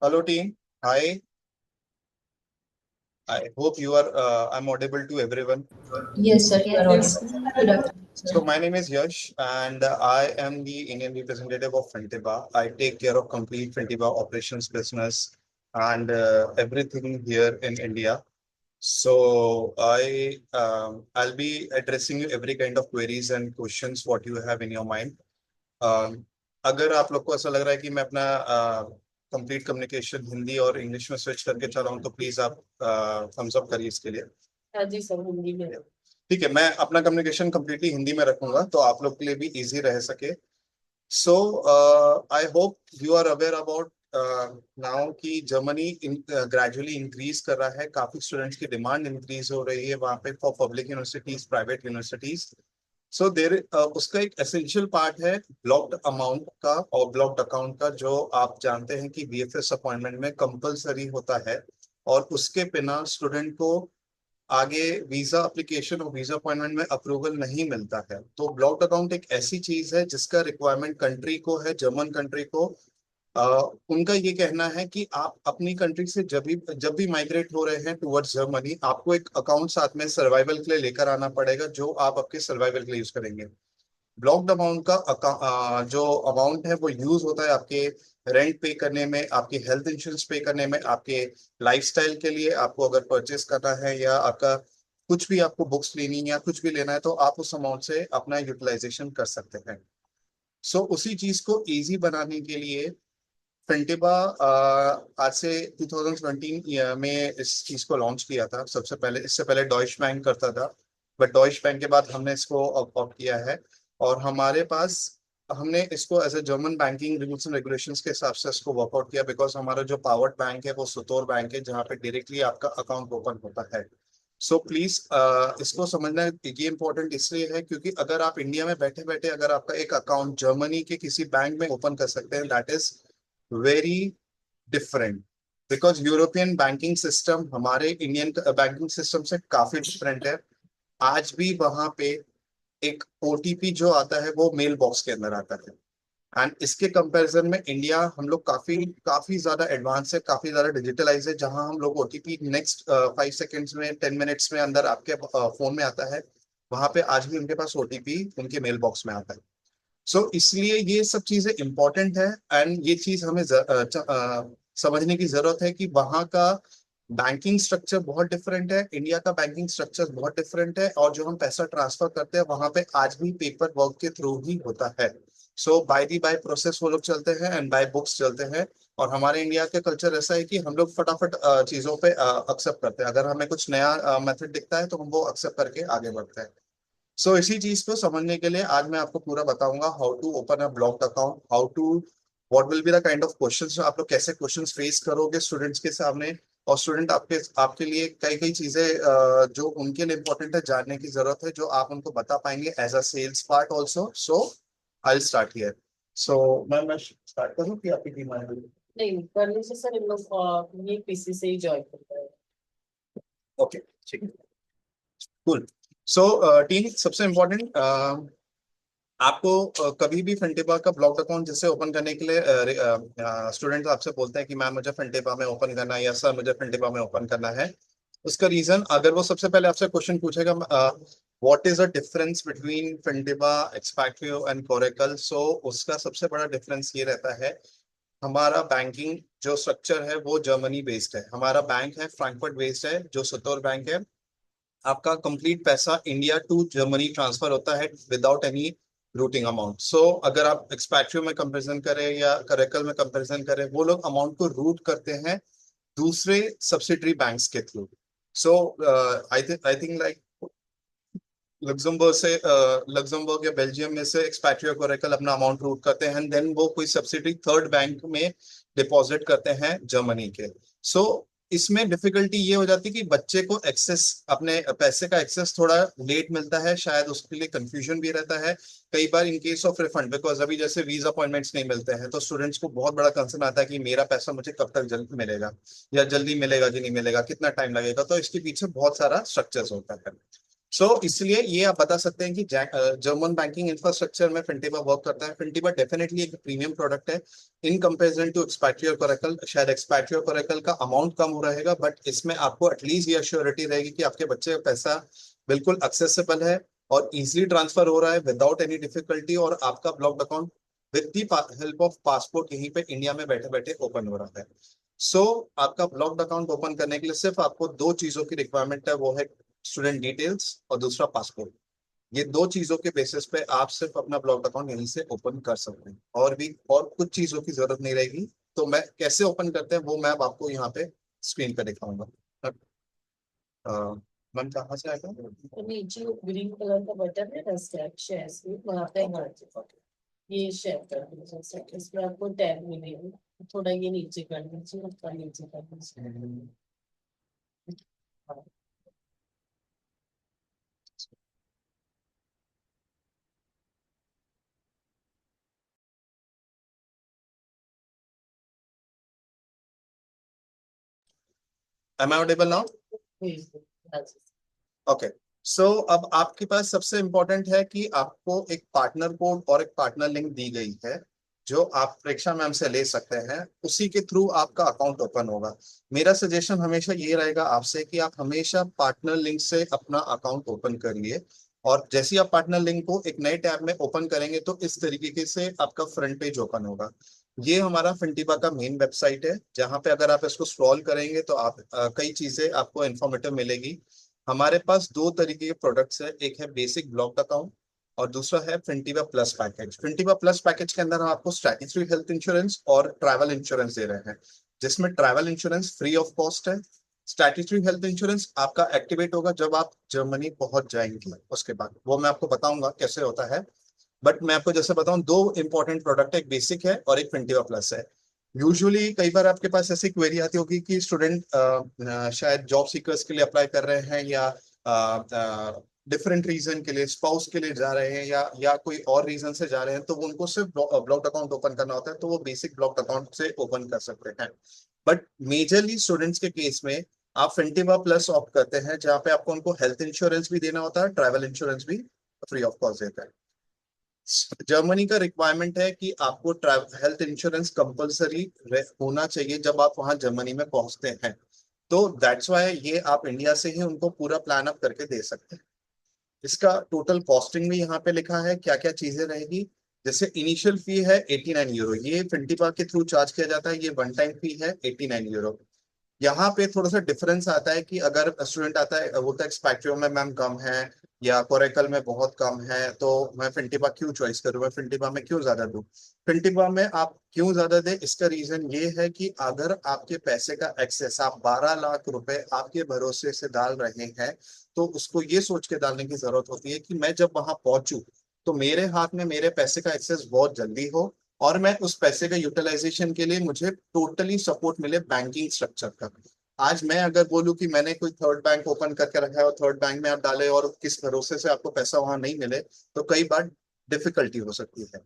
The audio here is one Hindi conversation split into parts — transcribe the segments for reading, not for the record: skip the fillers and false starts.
Hello team. Hi. I hope you are. I'm audible to everyone. Yes, sir, you Yes, are yes. audible. Good afternoon, So sir. my name is Yash, and I am the Indian representative of Fintiba. I take care of complete Fintiba operations business and everything here in India. So I'll be addressing you every kind of queries and questions what you have in your mind. अगर आप लोग को ऐसा लग रहा है कि मैं अपना कंप्लीट कम्युनिकेशन हिंदी और इंग्लिश में स्विच करके चला हूँ तो प्लीज आप थम्स अप करिए इसके लिए। हाँ जी सर, हिंदी में। ठीक है, मैं अपना कम्युनिकेशन कम्प्लीटली हिंदी में रखूंगा तो आप लोग के लिए भी इजी रह सके। So I hope you are aware about now कि जर्मनी ग्रेजुअली इंक्रीज कर रहा है, काफी स्टूडेंट्स की डिमांड इंक्रीज हो रही है वहाँ पे for public universities, private universities. So there उसका एक एसेंशियल पार्ट है ब्लॉक्ड अमाउंट का और ब्लॉक्ड अकाउंट का, जो आप जानते हैं कि बीएफएस अपॉइंटमेंट में कंपलसरी होता है और उसके बिना स्टूडेंट को आगे वीजा एप्लीकेशन और वीजा अपॉइंटमेंट में अप्रूवल नहीं मिलता है। तो ब्लॉक्ड अकाउंट एक ऐसी चीज है जिसका रिक्वायरमेंट कंट्री को है, जर्मन कंट्री को। अ, उनका ये कहना है कि आप अपनी कंट्री से जब भी माइग्रेट हो रहे हैं टुवर्ड्स जर्मनी, आपको एक अकाउंट साथ में सर्वाइवल के लिए लेकर आना पड़ेगा जो आप आपके सर्वाइवल के लिए यूज करेंगे। ब्लॉक्ड अमाउंट का जो अमाउंट है वो यूज होता है आपके रेंट पे करने में, आपके हेल्थ इंश्योरेंस पे करने में, आपके लाइफस्टाइल के लिए आपको अगर परचेस करना है या आपका कुछ भी आपको बुक्स लेनी है या कुछ भी लेना है तो आप उस अमाउंट से अपना यूटिलाइजेशन कर सकते हैं। सो उसी चीज को इजी बनाने के लिए फेंटिबा आज से 2017 में इस चीज को लॉन्च किया था सबसे पहले। इससे पहले डॉइश बैंक करता था, बट डॉइश बैंक के बाद हमने इसको ऑप्ट किया है। और हमारे पास हमने इसको as a German banking rules and regulations के हिसाब से इसको वर्कआउट किया, बिकॉज हमारा जो पावर्ड बैंक है वो सुतोर बैंक है जहाँ पे डायरेक्टली आपका अकाउंट ओपन होता है। सो प्लीज इसको समझना ये इंपॉर्टेंट इसलिए है क्योंकि अगर आप इंडिया में बैठे बैठे अगर आपका एक अकाउंट जर्मनी के किसी बैंक में ओपन कर सकते हैं, that is very different, because European banking system हमारे इंडियन बैंकिंग सिस्टम से काफी डिफरेंट है। आज भी वहां पे एक ओटीपी जो आता है वो मेल बॉक्स के अंदर आता है। एंड इसके कंपैरिजन में इंडिया हम लोग काफी काफी ज्यादा एडवांस है, काफी ज्यादा डिजिटलाइज है, जहां हम लोग ओटीपी नेक्स्ट 5 सेकेंड्स में, 10 मिनट्स में अंदर आपके फोन में आता है। वहां पे आज भी उनके पास ओटीपी उनके मेल बॉक्स में आता है। सो इसलिए ये सब चीजें इंपॉर्टेंट है एंड ये चीज हमें समझने की जरूरत है कि वहाँ का बैंकिंग स्ट्रक्चर बहुत डिफरेंट है, इंडिया का बैंकिंग स्ट्रक्चर बहुत डिफरेंट है, और जो हम पैसा ट्रांसफर करते हैं वहां पे आज भी पेपर वर्क के थ्रू ही होता है। सो बाय दी बाय प्रोसेस वो लोग चलते हैं एंड बाय बुक्स चलते हैं। और हमारे इंडिया का कल्चर ऐसा है कि हम लोग फटाफट चीजों पे एक्सेप्ट करते हैं, अगर हमें कुछ नया मेथड दिखता है तो हम वो एक्सेप्ट करके आगे बढ़ते हैं। सो इसी चीज को समझने के लिए आज मैं आपको पूरा बताऊंगा how to open a blocked account, how to what will be the kind of questions, आप लोग कैसे क्वेश्चंस फेस करोगे स्टूडेंट्स के सामने। और स्टूडेंट आपके आपके लिए कई कई चीजें जो उनके लिए इंपॉर्टेंट है जानने की जरूरत है, जो आप उनको बता पाएंगे as a sales part also. So I will start here. So मैं स्टार्ट करूँ कि आपकी टीम आएगी? नहीं, करने से सर इन लोग ये पीसी से ही ज्वाइन करता है। ओके, ठीक है, कूल। सो टीम, सबसे इम्पोर्टेंट, आपको कभी भी फंटेबा का ब्लॉक अकाउंट जैसे ओपन करने के लिए स्टूडेंट्स आपसे बोलते हैं कि मैम मुझे फंटेबा में ओपन करना है या सर मुझे फंटेबा में ओपन करना है। उसका रीजन, अगर वो सबसे पहले आपसे क्वेश्चन पूछेगा what is the difference between Fintiba, Expatrio and Coracle, so उसका सबसे बड़ा डिफरेंस ये रहता है, हमारा बैंकिंग जो स्ट्रक्चर है वो जर्मनी बेस्ड है। हमारा बैंक है फ्रैंकफर्ट बेस्ड है जो सुतोर बैंक है। आपका कंप्लीट पैसा इंडिया टू जर्मनी ट्रांसफर होता है विदाउट एनी रूटिंग अमाउंट। सो अगर आप एक्सपैट्रियो में कंपैरिजन करें या करेकल में कंपैरिजन करें, वो लोग अमाउंट को रूट करते हैं दूसरे सब्सिडरी बैंक्स के through. So I think like Luxembourg से लग्जमबर्ग या बेल्जियम में से एक्सपैट्रियो कोरेकल अपना अमाउंट रूट करते हैं एंड देन वो कोई सब्सिडरी थर्ड बैंक में डिपॉजिट करते हैं जर्मनी के। सो इसमें डिफिकल्टी ये हो जाती है कि बच्चे को एक्सेस, अपने पैसे का एक्सेस थोड़ा लेट मिलता है, शायद उसके लिए कंफ्यूजन भी रहता है कई बार in case of refund, because अभी जैसे वीजा अपॉइंटमेंट्स नहीं मिलते हैं तो स्टूडेंट्स को बहुत बड़ा कंसर्न आता है कि मेरा पैसा मुझे कब तक जल्द मिलेगा, या जल्दी मिलेगा कि नहीं मिलेगा, कितना टाइम लगेगा। तो इसके पीछे बहुत सारा स्ट्रक्चर्स होता है। इसलिए ये आप बता सकते हैं कि जर्मन बैंकिंग इंफ्रास्ट्रक्चर में फिंटिबा वर्क करता है। फिंटिबा डेफिनेटली एक प्रीमियम प्रोडक्ट है इन कंपैरिजन टू एक्सपैट्रियो कोरेकल। शायद एक्सपैट्रियो कोरेकल का अमाउंट कम हो रहेगा, बट इसमें आपको एटलीस्ट ये अश्योरिटी रहेगी कि आपके बच्चे का पैसा बिल्कुल एक्सेसिबल है और इजिली ट्रांसफर हो रहा है विदाउट एनी डिफिकल्टी, और आपका blocked account with the help of passport यहीं पे इंडिया में बैठे बैठे ओपन हो रहा है। सो आपका ब्लॉक्ड अकाउंट ओपन करने के लिए सिर्फ आपको दो चीजों की रिक्वायरमेंट है, वो है स्टूडेंट डिटेल्स और दूसरा पासपोर्ट। ये दो चीजों के बेसिस पे आप सिर्फ अपना ब्लॉक्ड अकाउंट यहीं से ओपन कर सकते हैं, और भी और कुछ चीजों की जरूरत नहीं रहेगी। तो मैं कैसे ओपन करते हैं वो मैं अब आपको यहाँ पे स्क्रीन पे दिखाऊंगा। मैम कहाँ से आएगा? तो नीचे ग्रीन कलर का बटन है ना, शेयर वहाँ पे हाँ ये शेयर कर दीजिए। इसमें आपको टैब मिलेगी, थोड़ा ये नीचे कर दीजिए, ऊपर नीचे कर दीजिए। Am I audible now? हाँ जी। ओके। सो अब आपके पास सबसे इंपॉर्टेंट है कि आपको एक पार्टनर कोड और एक पार्टनर लिंक दी गई है, जो आप प्रेक्षा मैम से ले सकते हैं। उसी के थ्रू आपका अकाउंट ओपन होगा। मेरा सजेशन हमेशा ये रहेगा आपसे कि आप हमेशा पार्टनर लिंक से अपना अकाउंट ओपन करिए, और जैसे ही आप पार्टनर लिंक को एक नए टैब में ओपन करेंगे तो इस तरीके से आपका फ्रंट पेज ओपन होगा। ये हमारा फिंटिबा का मेन वेबसाइट है, जहां पे अगर आप इसको स्क्रॉल करेंगे तो आप कई चीजें आपको इन्फॉर्मेटिव मिलेगी। हमारे पास दो तरीके के प्रोडक्ट्स है, एक है बेसिक ब्लॉक्ड अकाउंट और दूसरा है फिंटिबा प्लस पैकेज। फिंटिबा प्लस पैकेज के अंदर हम आपको स्टैट्यूटरी हेल्थ इंश्योरेंस और ट्रैवल इंश्योरेंस दे रहे हैं, जिसमें travel insurance free of cost है। स्टैट्यूटरी हेल्थ इंश्योरेंस आपका एक्टिवेट होगा जब आप जर्मनी पहुंच जाएंगे, उसके बाद वो मैं आपको बताऊंगा कैसे होता है। बट मैं आपको जैसे बताऊं, दो इंपॉर्टेंट प्रोडक्ट है, एक बेसिक है और एक फिंटिवा प्लस है। यूजुअली कई बार आपके पास ऐसी क्वेरी आती होगी कि स्टूडेंट शायद जॉब सीकर्स के लिए अप्लाई कर रहे हैं, या डिफरेंट रीजन के लिए, स्पाउस के लिए जा रहे हैं, या कोई और रीजन से जा रहे हैं, तो वो उनको सिर्फ ब्लॉक्ड अकाउंट ओपन करना होता है, तो वो बेसिक ब्लॉक्ड अकाउंट से ओपन कर सकते हैं। बट मेजरली स्टूडेंट्स के केस में आप फिंटिवा प्लस ऑप्ट करते हैं, जहाँ पे आपको उनको हेल्थ इंश्योरेंस भी देना होता है, ट्रैवल इंश्योरेंस भी फ्री ऑफ कॉस्ट देता है। जर्मनी का रिक्वायरमेंट है कि आपको हेल्थ इंश्योरेंस कंपलसरी होना चाहिए जब आप वहां जर्मनी में पहुंचते हैं। तो दैट्स वाई ये आप इंडिया से ही उनको पूरा प्लान अप करके दे सकते हैं। इसका टोटल कॉस्टिंग भी यहाँ पे लिखा है, क्या क्या चीजें रहेगी। जैसे इनिशियल फी है 89 यूरो, ये फिंटिपा के थ्रू चार्ज किया जाता है। ये वन टाइम फी है 89 यूरो। यहाँ पे थोड़ा सा डिफरेंस आता है कि अगर स्टूडेंट आता है वो तो एक्सपैट्रियो में मैम कम है या कोरेकल में बहुत कम है, तो मैं फिंटिबा क्यों चॉइस करूँ, मैं फिंटिबा में क्यों ज्यादा दूं। फिंटिबा में आप क्यों ज्यादा दे, इसका रीजन ये है कि अगर आपके पैसे का एक्सेस आप 12 लाख रुपए आपके भरोसे से डाल रहे हैं, तो उसको ये सोच के डालने की जरूरत होती है कि मैं जब वहां पहुंचू तो मेरे हाथ में मेरे पैसे का एक्सेस बहुत जल्दी हो, और मैं उस पैसे का यूटिलाइजेशन के लिए मुझे टोटली सपोर्ट मिले बैंकिंग स्ट्रक्चर का। आज मैं अगर बोलूं कि मैंने कोई थर्ड बैंक ओपन करके रखा है और थर्ड बैंक में आप डाले और किस भरोसे से आपको पैसा वहां नहीं मिले, तो कई बार डिफिकल्टी हो सकती है।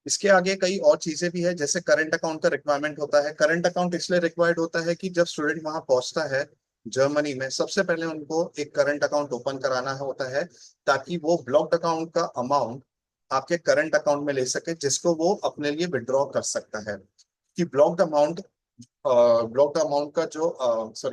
इसके आगे कई और चीजें भी है, जैसे करंट अकाउंट का रिक्वायरमेंट होता है। करंट अकाउंट इसलिए रिक्वायर्ड होता है कि जब स्टूडेंट वहां पहुंचता है जर्मनी में, सबसे पहले उनको एक करंट अकाउंट ओपन कराना होता है, ताकि वो ब्लॉक्ड अकाउंट का अमाउंट आपके करंट अकाउंट में ले सके, जिसको वो अपने लिए विड्रॉ कर सकता है। कि ब्लॉक्ड अमाउंट का जो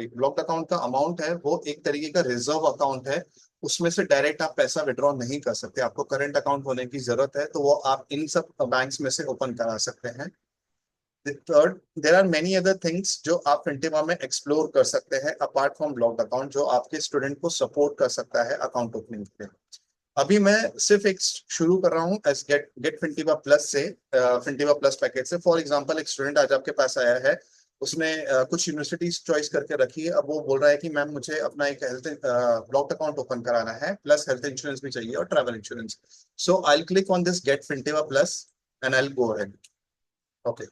ब्लॉक्ड अकाउंट का अमाउंट है वो एक तरीके का रिजर्व अकाउंट है। उसमें से डायरेक्ट आप पैसा विड्रॉ नहीं कर सकते, आपको करंट अकाउंट होने की जरूरत है, तो वो आप इन सब बैंक्स में से ओपन करा सकते हैं। Third, there are many other things जो आप फिंटिमा में एक्सप्लोर कर सकते हैं अपार्ट फ्रॉम ब्लॉक्ड अकाउंट, जो आपके स्टूडेंट को सपोर्ट कर सकता है अकाउंट ओपनिंग के लिए। अभी मैं सिर्फ एक शुरू कर रहा हूँ S gate gate Fintiba plus से, फिंटिवा प्लस पैकेज से। फॉर एग्जांपल, एक स्टूडेंट आज आपके पास आया है, उसने कुछ यूनिवर्सिटीज चॉइस करके रखी है। अब वो बोल रहा है कि मैम मुझे अपना एक हेल्थ ब्लॉक्ड अकाउंट ओपन कराना है, प्लस हेल्थ इंश्योरेंस भी चाहिए और travel insurance. So I click on this get Fintiba plus and I go ahead. Okay,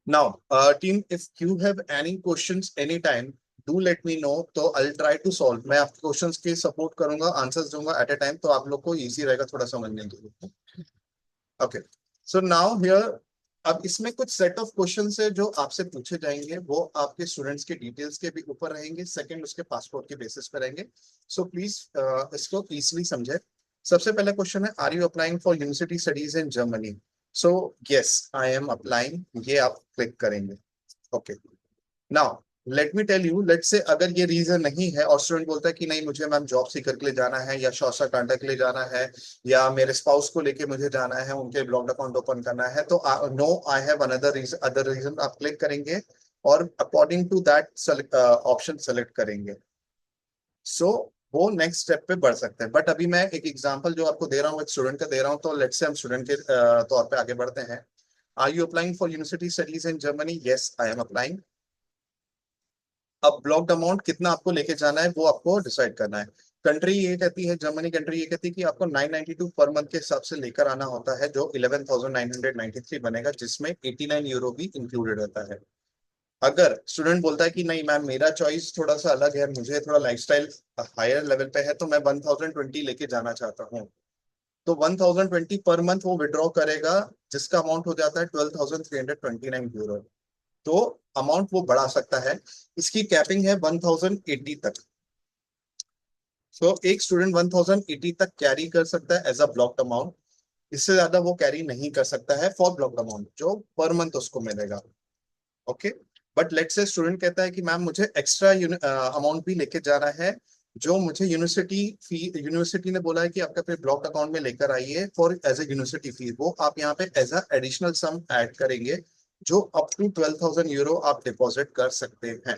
now team, if you have any questions any time, do let me know, तो आई ट्राई टू सॉल्व। मैं आपके क्वेश्चंस के सपोर्ट करूंगा, आंसर्स दूंगा एट ए टाइम, तो आप लोग को इजी रहेगा थोड़ा समझने के लिए। ओके, सो नाउ हियर अब इसमें कुछ सेट ऑफ क्वेश्चंस है जो आपसे पूछे जाएंगे, वो आपके स्टूडेंट्स के डिटेल्स के भी ऊपर रहेंगे, सेकंड उसके पासपोर्ट के बेसिस पे रहेंगे। सो प्लीज इसको इजीली समझे। सबसे पहला क्वेश्चन है, are you applying for university studies in Germany? So yes I am applying, ये आप क्लिक करेंगे। Okay, now let me tell you, let say अगर ये रीजन नहीं है और स्टूडेंट बोलता है कि नहीं मुझे मैम जॉब सीकर के लिए जाना है, या शौसा कांडा के लिए जाना है, या मेरे स्पाउस को लेके मुझे जाना है, उनके ब्लॉग अकाउंट ओपन करना है, तो no I have other reason आप क्लिक करेंगे और according to that option select करेंगे। सो वो नेक्स्ट स्टेप पे बढ़ सकते हैं। बट अभी मैं एक एग्जांपल जो आपको दे रहा हूँ एक स्टूडेंट का दे रहा हूँ, तो लेट्स से हम स्टूडेंट के तौर पे आगे बढ़ते हैं। Are you applying for university studies in Germany? Yes I am applying. अब ब्लॉक्ड अमाउंट कितना आपको लेके जाना है वो आपको डिसाइड करना है। कंट्री ये कहती है, जर्मनी कंट्री ये कहती है कि आपको 992 पर मंथ के हिसाब से लेकर आना होता है, जो 11,993 बनेगा, जिसमें 89 यूरो भी इंक्लूडेड रहता है। अगर स्टूडेंट बोलता है कि नहीं मैम मेरा चॉइस थोड़ा सा अलग है, मुझे थोड़ा लाइफस्टाइल हायर लेवल पे है, तो मैं 1020 लेके जाना चाहता हूँ, तो 1020 पर मंथ वो विड्रॉ करेगा, जिसका अमाउंट हो जाता है 12,329 यूरो। तो अमाउंट वो बढ़ा सकता है। इसकी कैपिंग है 1080 तक। तो एक स्टूडेंट 1080 तक कैरी कर सकता है एज अ ब्लॉक्ड अमाउंट। इससे ज्यादा वो कैरी नहीं कर सकता है फॉर ब्लॉक्ड अमाउंट जो पर मंथ उसको मिलेगा। Okay, but let's say student कहता है कि मैम मुझे एक्स्ट्रा अमाउंट भी लेके जाना है, जो मुझे यूनिवर्सिटी ने बोला है कि आपका अपने ब्लॉक अकाउंट में लेकर आइए for as a university fee, वो आप यहाँ पे as a additional sum add करेंगे, जो अप टू 12,000 यूरो आप डिपॉजिट कर सकते हैं।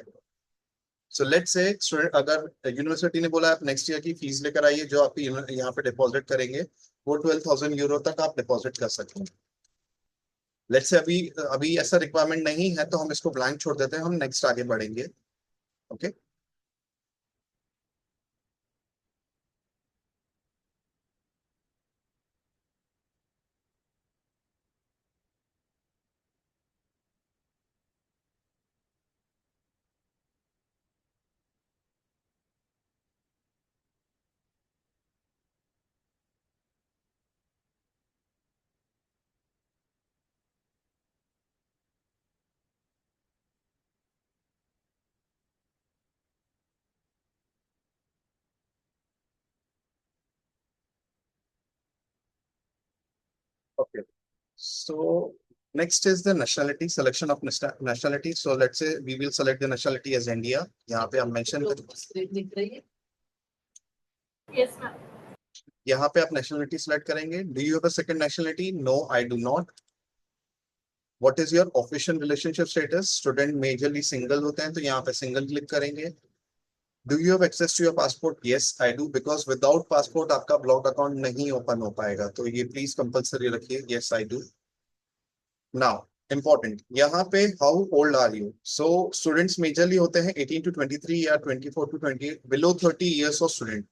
सो लेट्स से स्टूडेंट, अगर यूनिवर्सिटी ने बोला आप नेक्स्ट ईयर की फीस लेकर आइए, जो आप यहाँ पे डिपॉजिट करेंगे वो 12,000 यूरो तक आप डिपॉजिट कर सकते हैं। लेट्स से अभी अभी ऐसा रिक्वायरमेंट नहीं है, तो हम इसको ब्लैंक छोड़ देते हैं, हम नेक्स्ट आगे बढ़ेंगे। Okay, okay, so next is the nationality, selection of nationality. So let's say we will select the nationality as India. यहाँ पे हम mention दिख रही है। यहाँ पे आप nationality select करेंगे। Do you have a second nationality? No, I do not. What is your official relationship status? Student majorly single होते हैं, तो यहाँ पे single click करेंगे। Do you have access to your passport? Yes, I do, because without passport आपका blocked account नहीं open हो पाएगा, तो ये please compulsory रखिए। Yes, I do. Now important, यहाँ पे how old are you? So students majorly होते हैं 18 to 23 या 24 to 28, below 30 years of student.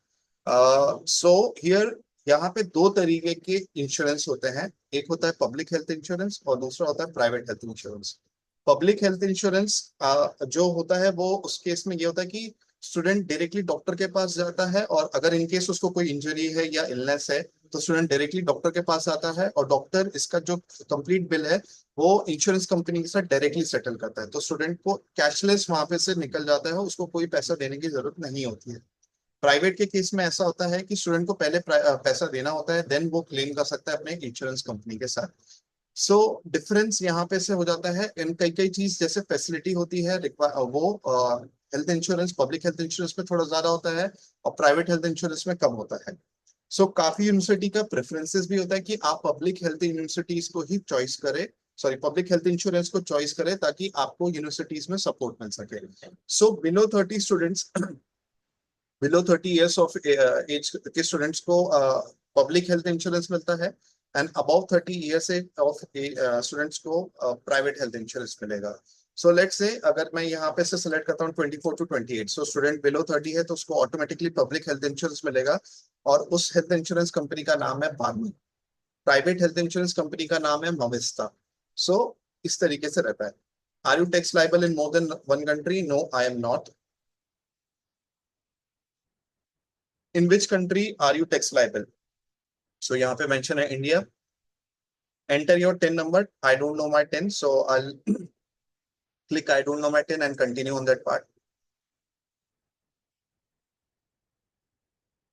So here यहाँ पे दो तरीके के इंश्योरेंस होते हैं, एक होता है पब्लिक हेल्थ इंश्योरेंस और दूसरा होता है private health insurance. Public health insurance जो होता है वो उस केस में ये होता है कि स्टूडेंट डायरेक्टली डॉक्टर के पास जाता है, और अगर इन केस उसको कोई इंजरी है या इलनेस है, तो स्टूडेंट डायरेक्टली डॉक्टर के पास आता है, और डॉक्टर इसका जो कंप्लीट बिल है वो इंश्योरेंस कंपनी के साथ डायरेक्टली सेटल करता है, तो स्टूडेंट को कैशलेस वहां पे से निकल जाता है, उसको कोई पैसा देने की जरूरत नहीं होती है। प्राइवेट के केस में ऐसा होता है कि स्टूडेंट को पहले पैसा देना होता है, देन वो क्लेम कर सकता है अपने इंश्योरेंस कंपनी के साथ। सो डिफरेंस यहाँ पे से हो जाता है इन कई कई चीज, जैसे फैसिलिटी होती है वो health insurance public health insurance में थोड़ा ज्यादा होता है, और प्राइवेट हेल्थ इंश्योरेंस में कम होता है। सो काफी यूनिवर्सिटी का प्रेफरेंसेस भी होता है कि आप पब्लिक हेल्थ यूनिवर्सिटीज को ही चॉइस करें, सॉरी पब्लिक हेल्थ इंश्योरेंस को चॉइस करें, ताकि आपको यूनिवर्सिटीज में सपोर्ट मिल सके। So below 30 years of age के स्टूडेंट्स को पब्लिक हेल्थ इंश्योरेंस मिलता है, and above 30 years of students को प्राइवेट हेल्थ इंश्योरेंस मिलेगा। सो लेट्स से अगर मैं यहाँ पे से सिलेक्ट करता हूँ 24 to 28, सो स्टूडेंट बिलो 30 है, तो उसको ऑटोमेटिकली पब्लिक हेल्थ इंश्योरेंस मिलेगा, और उस हेल्थ इंश्योरेंस कंपनी का नाम है बार्मी। प्राइवेट हेल्थ इंश्योरेंस कंपनी का नाम है मोविस्ता। सो इस तरीके से रहता है। Are you tax liable in more than one country? No, I am not. In which country are you tax liable? So यहाँ पे मेंशन है India, enter your TIN number. I don't know my TIN, so I'll click I don't know my TIN and continue on that part.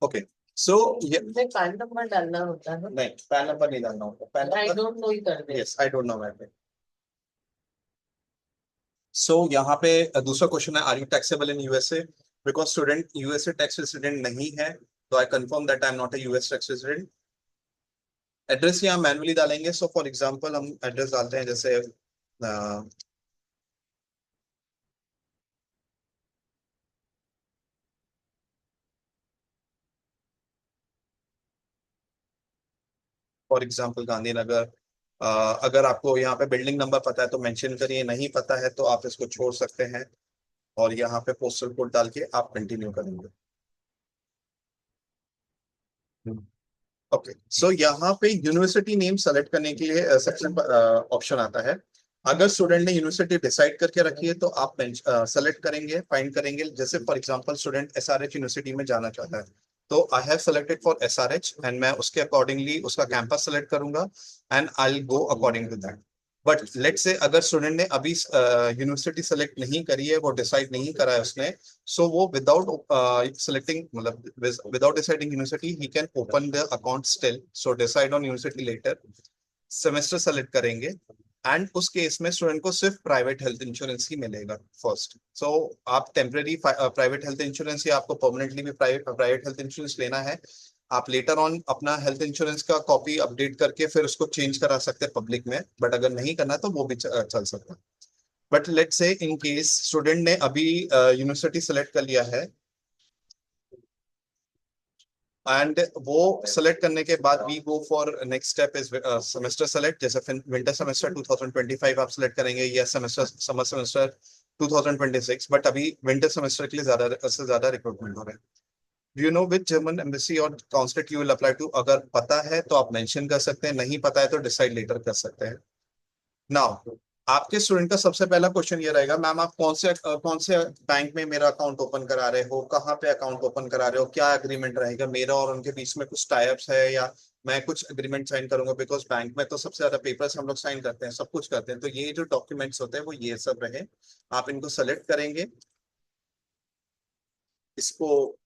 Okay, so yeah, मुझे पैन नंबर डालना होता है ना? नहीं पैन नंबर नहीं डालना होता, PAN I number don't know ही कर दे। Yes I don't know my PIN. So यहाँ पे दूसरा क्वेश्चन है, are you taxable in USA? Because student USA tax resident नहीं है, तो I confirm that I am not a US tax resident. Address यहाँ मैनुअली डालेंगे. सो फॉर एग्जांपल हम एड्रेस डालते हैं जैसे फॉर एग्जांपल गांधीनगर. अगर आपको यहाँ पे बिल्डिंग नंबर पता है तो मेंशन करिए, नहीं पता है तो आप इसको छोड़ सकते हैं और यहाँ पे पोस्टल कोड डाल के आप कंटिन्यू करेंगे. ओके, सो यहाँ पे यूनिवर्सिटी नेम सेलेक्ट करने के लिए सबसे ऑप्शन आता है. अगर स्टूडेंट ने यूनिवर्सिटी डिसाइड करके रखी है तो आप सेलेक्ट करेंगे, फाइंड करेंगे. जैसे for example student SRH university में जाना चाहता है, तो I have selected for SRH and मैं उसके अकॉर्डिंगली उसका कैंपस सेलेक्ट करूंगा and I will go according to that. But let's say अगर स्टूडेंट ने अभी यूनिवर्सिटी सेलेक्ट नहीं करी है, वो डिसाइड नहीं करा है उसने, so वो without selecting मतलब without deciding university he can open the account still. So decide on university later, semester select करेंगे एंड उस केस में स्टूडेंट को सिर्फ प्राइवेट हेल्थ इंश्योरेंस ही मिलेगा फर्स्ट. सो आप टेम्परेरी प्राइवेट हेल्थ इंश्योरेंस या आपको परमानेंटली भी प्राइवेट हेल्थ इंश्योरेंस लेना है, आप लेटर ऑन अपना हेल्थ इंश्योरेंस का कॉपी अपडेट करके फिर उसको चेंज करा सकते हैं पब्लिक में. बट अगर नहीं करना तो वो भी चल सकता है. बट लेट्स से इन केस स्टूडेंट ने अभी यूनिवर्सिटी सेलेक्ट कर लिया है एंड वो सेलेक्ट करने के बाद we go for next step is semester select. जैसे विंटर सेमेस्टर 2025 आप सेलेक्ट करेंगे या सेमेस्टर समर सेमेस्टर 2026. बट अभी विंटर सेमेस्टर के लिए ज्यादा से ज्यादा रिक्रूटमेंट हो रहे हैं. Do you know which German embassy और consulate you will apply to? अगर पता है तो आप मेंशन कर सकते हैं, नहीं पता है तो डिसाइड लेटर कर सकते हैं. नाउ आपके स्टूडेंट का सबसे पहला क्वेश्चन ये रहेगा, मैम आप कौन से बैंक में मेरा अकाउंट ओपन करा रहे हो, कहाँ पे अकाउंट ओपन करा रहे हो, क्या एग्रीमेंट रहेगा मेरा और उनके बीच में, कुछ टाइप्स है या मैं कुछ एग्रीमेंट साइन करूंगा? बिकॉज बैंक में तो सबसे ज्यादा पेपर्स हम लोग साइन करते हैं, सब कुछ करते हैं. तो ये जो डॉक्यूमेंट्स होते हैं वो ये सब रहे. आप इनको सेलेक्ट करेंगे, इसको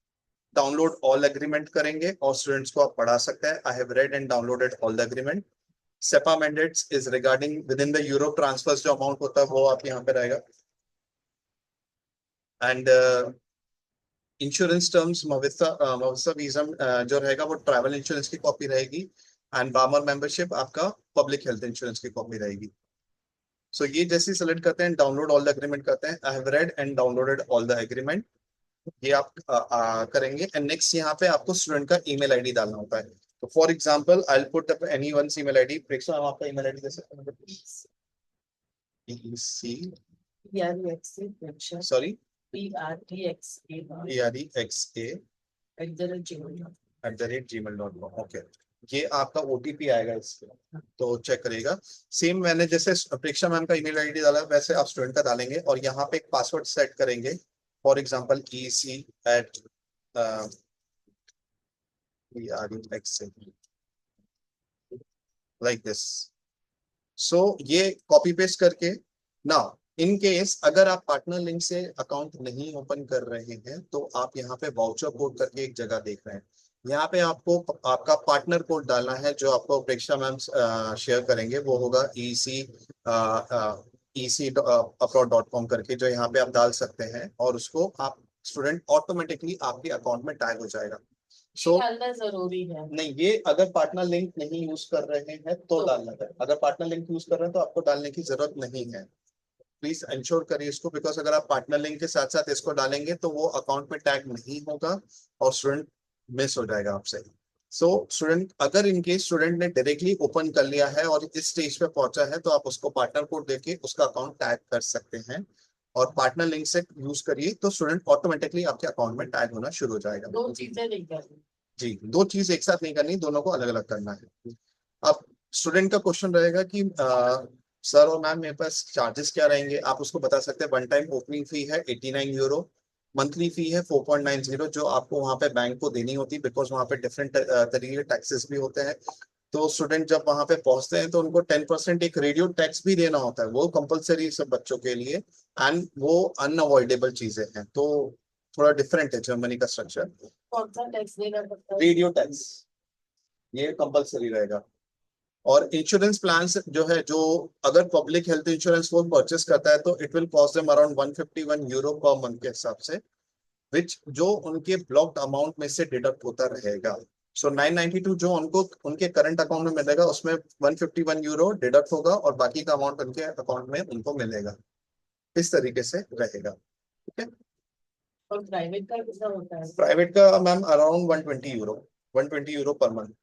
डाउनलोड ऑल एग्रीमेंट करेंगे और स्टूडेंट्स को आप पढ़ा सकते हैं. I have read and downloaded all the agreement. SEPA mandates is regarding with in the Europe transfers, जो अमाउंट होता है वो आप यहाँ पे रहेगा. एंड इंश्योरेंस टर्म्स मविसा वीजा जो रहेगा वो ट्रैवल इंश्योरेंस की कॉपी रहेगी. एंड बामर मेंबरशिप आपका पब्लिक हेल्थ इंश्योरेंस की कॉपी रहेगी. सो ये जैसे सेलेक्ट करते हैं, डाउनलोड ऑल द एग्रीमेंट करते हैं. I have read and downloaded all the agreement. ये आप करेंगे एंड नेक्स्ट यहाँ पे आपको स्टूडेंट का ईमेल आईडी डालना होता है. तो for example I will put up any ones email ID. Preksha हम आपका ईमेल आईडी दे सकते हैं? See PREXA sorry PREXA PREXA @gmail.com. Okay, ये आपका ओटीपी आएगा इसके, तो चेक करिएगा. सेम मैंने जैसे प्रेक्षा मैम का ईमेल आईडी डाला वैसे आप स्टूडेंट का डालेंगे और यहाँ पे एक पासवर्ड सेट करेंगे. For example EC@PREXA like this. So ये कॉपी पेस्ट करके. नाउ इन केस अगर आप पार्टनर लिंक से अकाउंट नहीं ओपन कर रहे हैं तो आप यहाँ पे वाउचर कोड करके एक जगह देख रहे हैं. यहाँ पे आपको आपका पार्टनर कोड डालना है जो आपको प्रेक्षा मैम शेयर करेंगे. वो होगा EC@upload.com करके, जो यहाँ पे आप डाल सकते हैं और उसको आप स्टूडेंट ऑटोमेटिकली आपके अकाउंट में टैग हो जाएगा. सो डालना जरूरी है? नहीं, ये अगर पार्टनर लिंक नहीं यूज कर रहे हैं तो डालना है. अगर पार्टनर लिंक यूज कर रहे हैं तो आपको डालने की जरूरत नहीं है. प्लीज इंश्योर करिए इसको, बिकॉज अगर आप पार्टनर लिंक के साथ साथ इसको डालेंगे तो वो अकाउंट में टैग नहीं होगा और स्टूडेंट मिस हो जाएगा आपसे. सो स्टूडेंट अगर इनकेस स्टूडेंट ने डायरेक्टली ओपन कर लिया है और इस स्टेज पे पहुंचा है तो आप उसको पार्टनर कोड देके उसका अकाउंट टैग कर सकते हैं और पार्टनर लिंक से यूज करिए तो स्टूडेंट ऑटोमेटिकली आपके अकाउंट में टैग होना शुरू हो जाएगा. दो चीजें नहीं करनी जी, दो चीज एक साथ नहीं करनी, दोनों को अलग अलग करना है. अब स्टूडेंट का क्वेश्चन रहेगा कि सर और मैम मेरे पास चार्जेस क्या रहेंगे? आप उसको बता सकते हैं. वन टाइम ओपनिंग फी है 89 यूरो. मंथली फी है 4.90 जो आपको वहाँ पे बैंक को देनी होती है, बिकॉज वहाँ पे डिफरेंट तरीके के टैक्सेस भी होते हैं. तो स्टूडेंट जब वहां पे पहुंचते हैं तो उनको 10% एक रेडियो टैक्स भी देना होता है, वो कंपलसरी सब बच्चों के लिए, एंड वो अनअवॉइडेबल चीजें हैं। तो थोड़ा डिफरेंट है जर्मनी का स्ट्रक्चर। कौन सा टैक्स देना पड़ता है? रेडियो टैक्स ये कंपलसरी रहेगा। और इंश्योरेंस प्लान जो है, जो अगर पब्लिक हेल्थ इंश्योरेंस वो परचेस करता है तो it will cost them around 151 euro per month के हिसाब से, विच जो उनके ब्लॉक्ड अमाउंट में से डिडक्ट होता रहेगा। सो 992 जो उनको उनके करंट अकाउंट में मिलेगा, उसमें 151 यूरो डिडक्ट होगा और बाकी का अमाउंट उनके अकाउंट में उनको मिलेगा। इस तरीके से रहेगा। ठीक है। और प्राइवेट का कितना होता है? प्राइवेट का ma'am around 120 euro, 120 euro per month.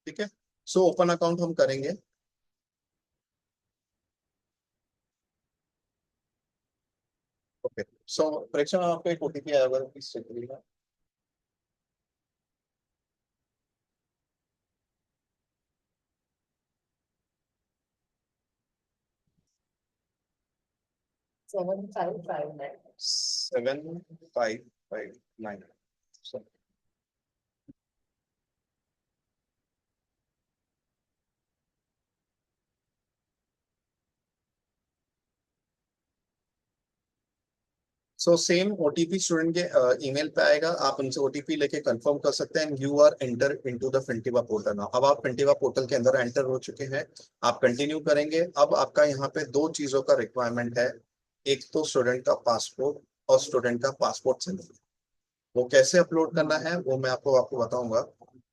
ठीक है। सो ओपन अकाउंट हम करेंगे। ओके। सो परीक्षा में आपको एक ओटीपी आया होगा, प्लीज चेक करिएगा। 7559। 7559। सो सेम ओटीपी स्टूडेंट के ईमेल पे आएगा, आप उनसे ओटीपी लेके कंफर्म कर सकते हैं, you are enter into the Fintiba portal now. अब आप फिंटिवा पोर्टल के अंदर एंटर हो चुके हैं। आप कंटिन्यू करेंगे। अब आपका यहाँ पे दो चीजों का रिक्वायरमेंट है, एक तो स्टूडेंट का पासपोर्ट और स्टूडेंट का पासपोर्ट साइज। वो कैसे अपलोड करना है वो मैं आपको आपको बताऊंगा।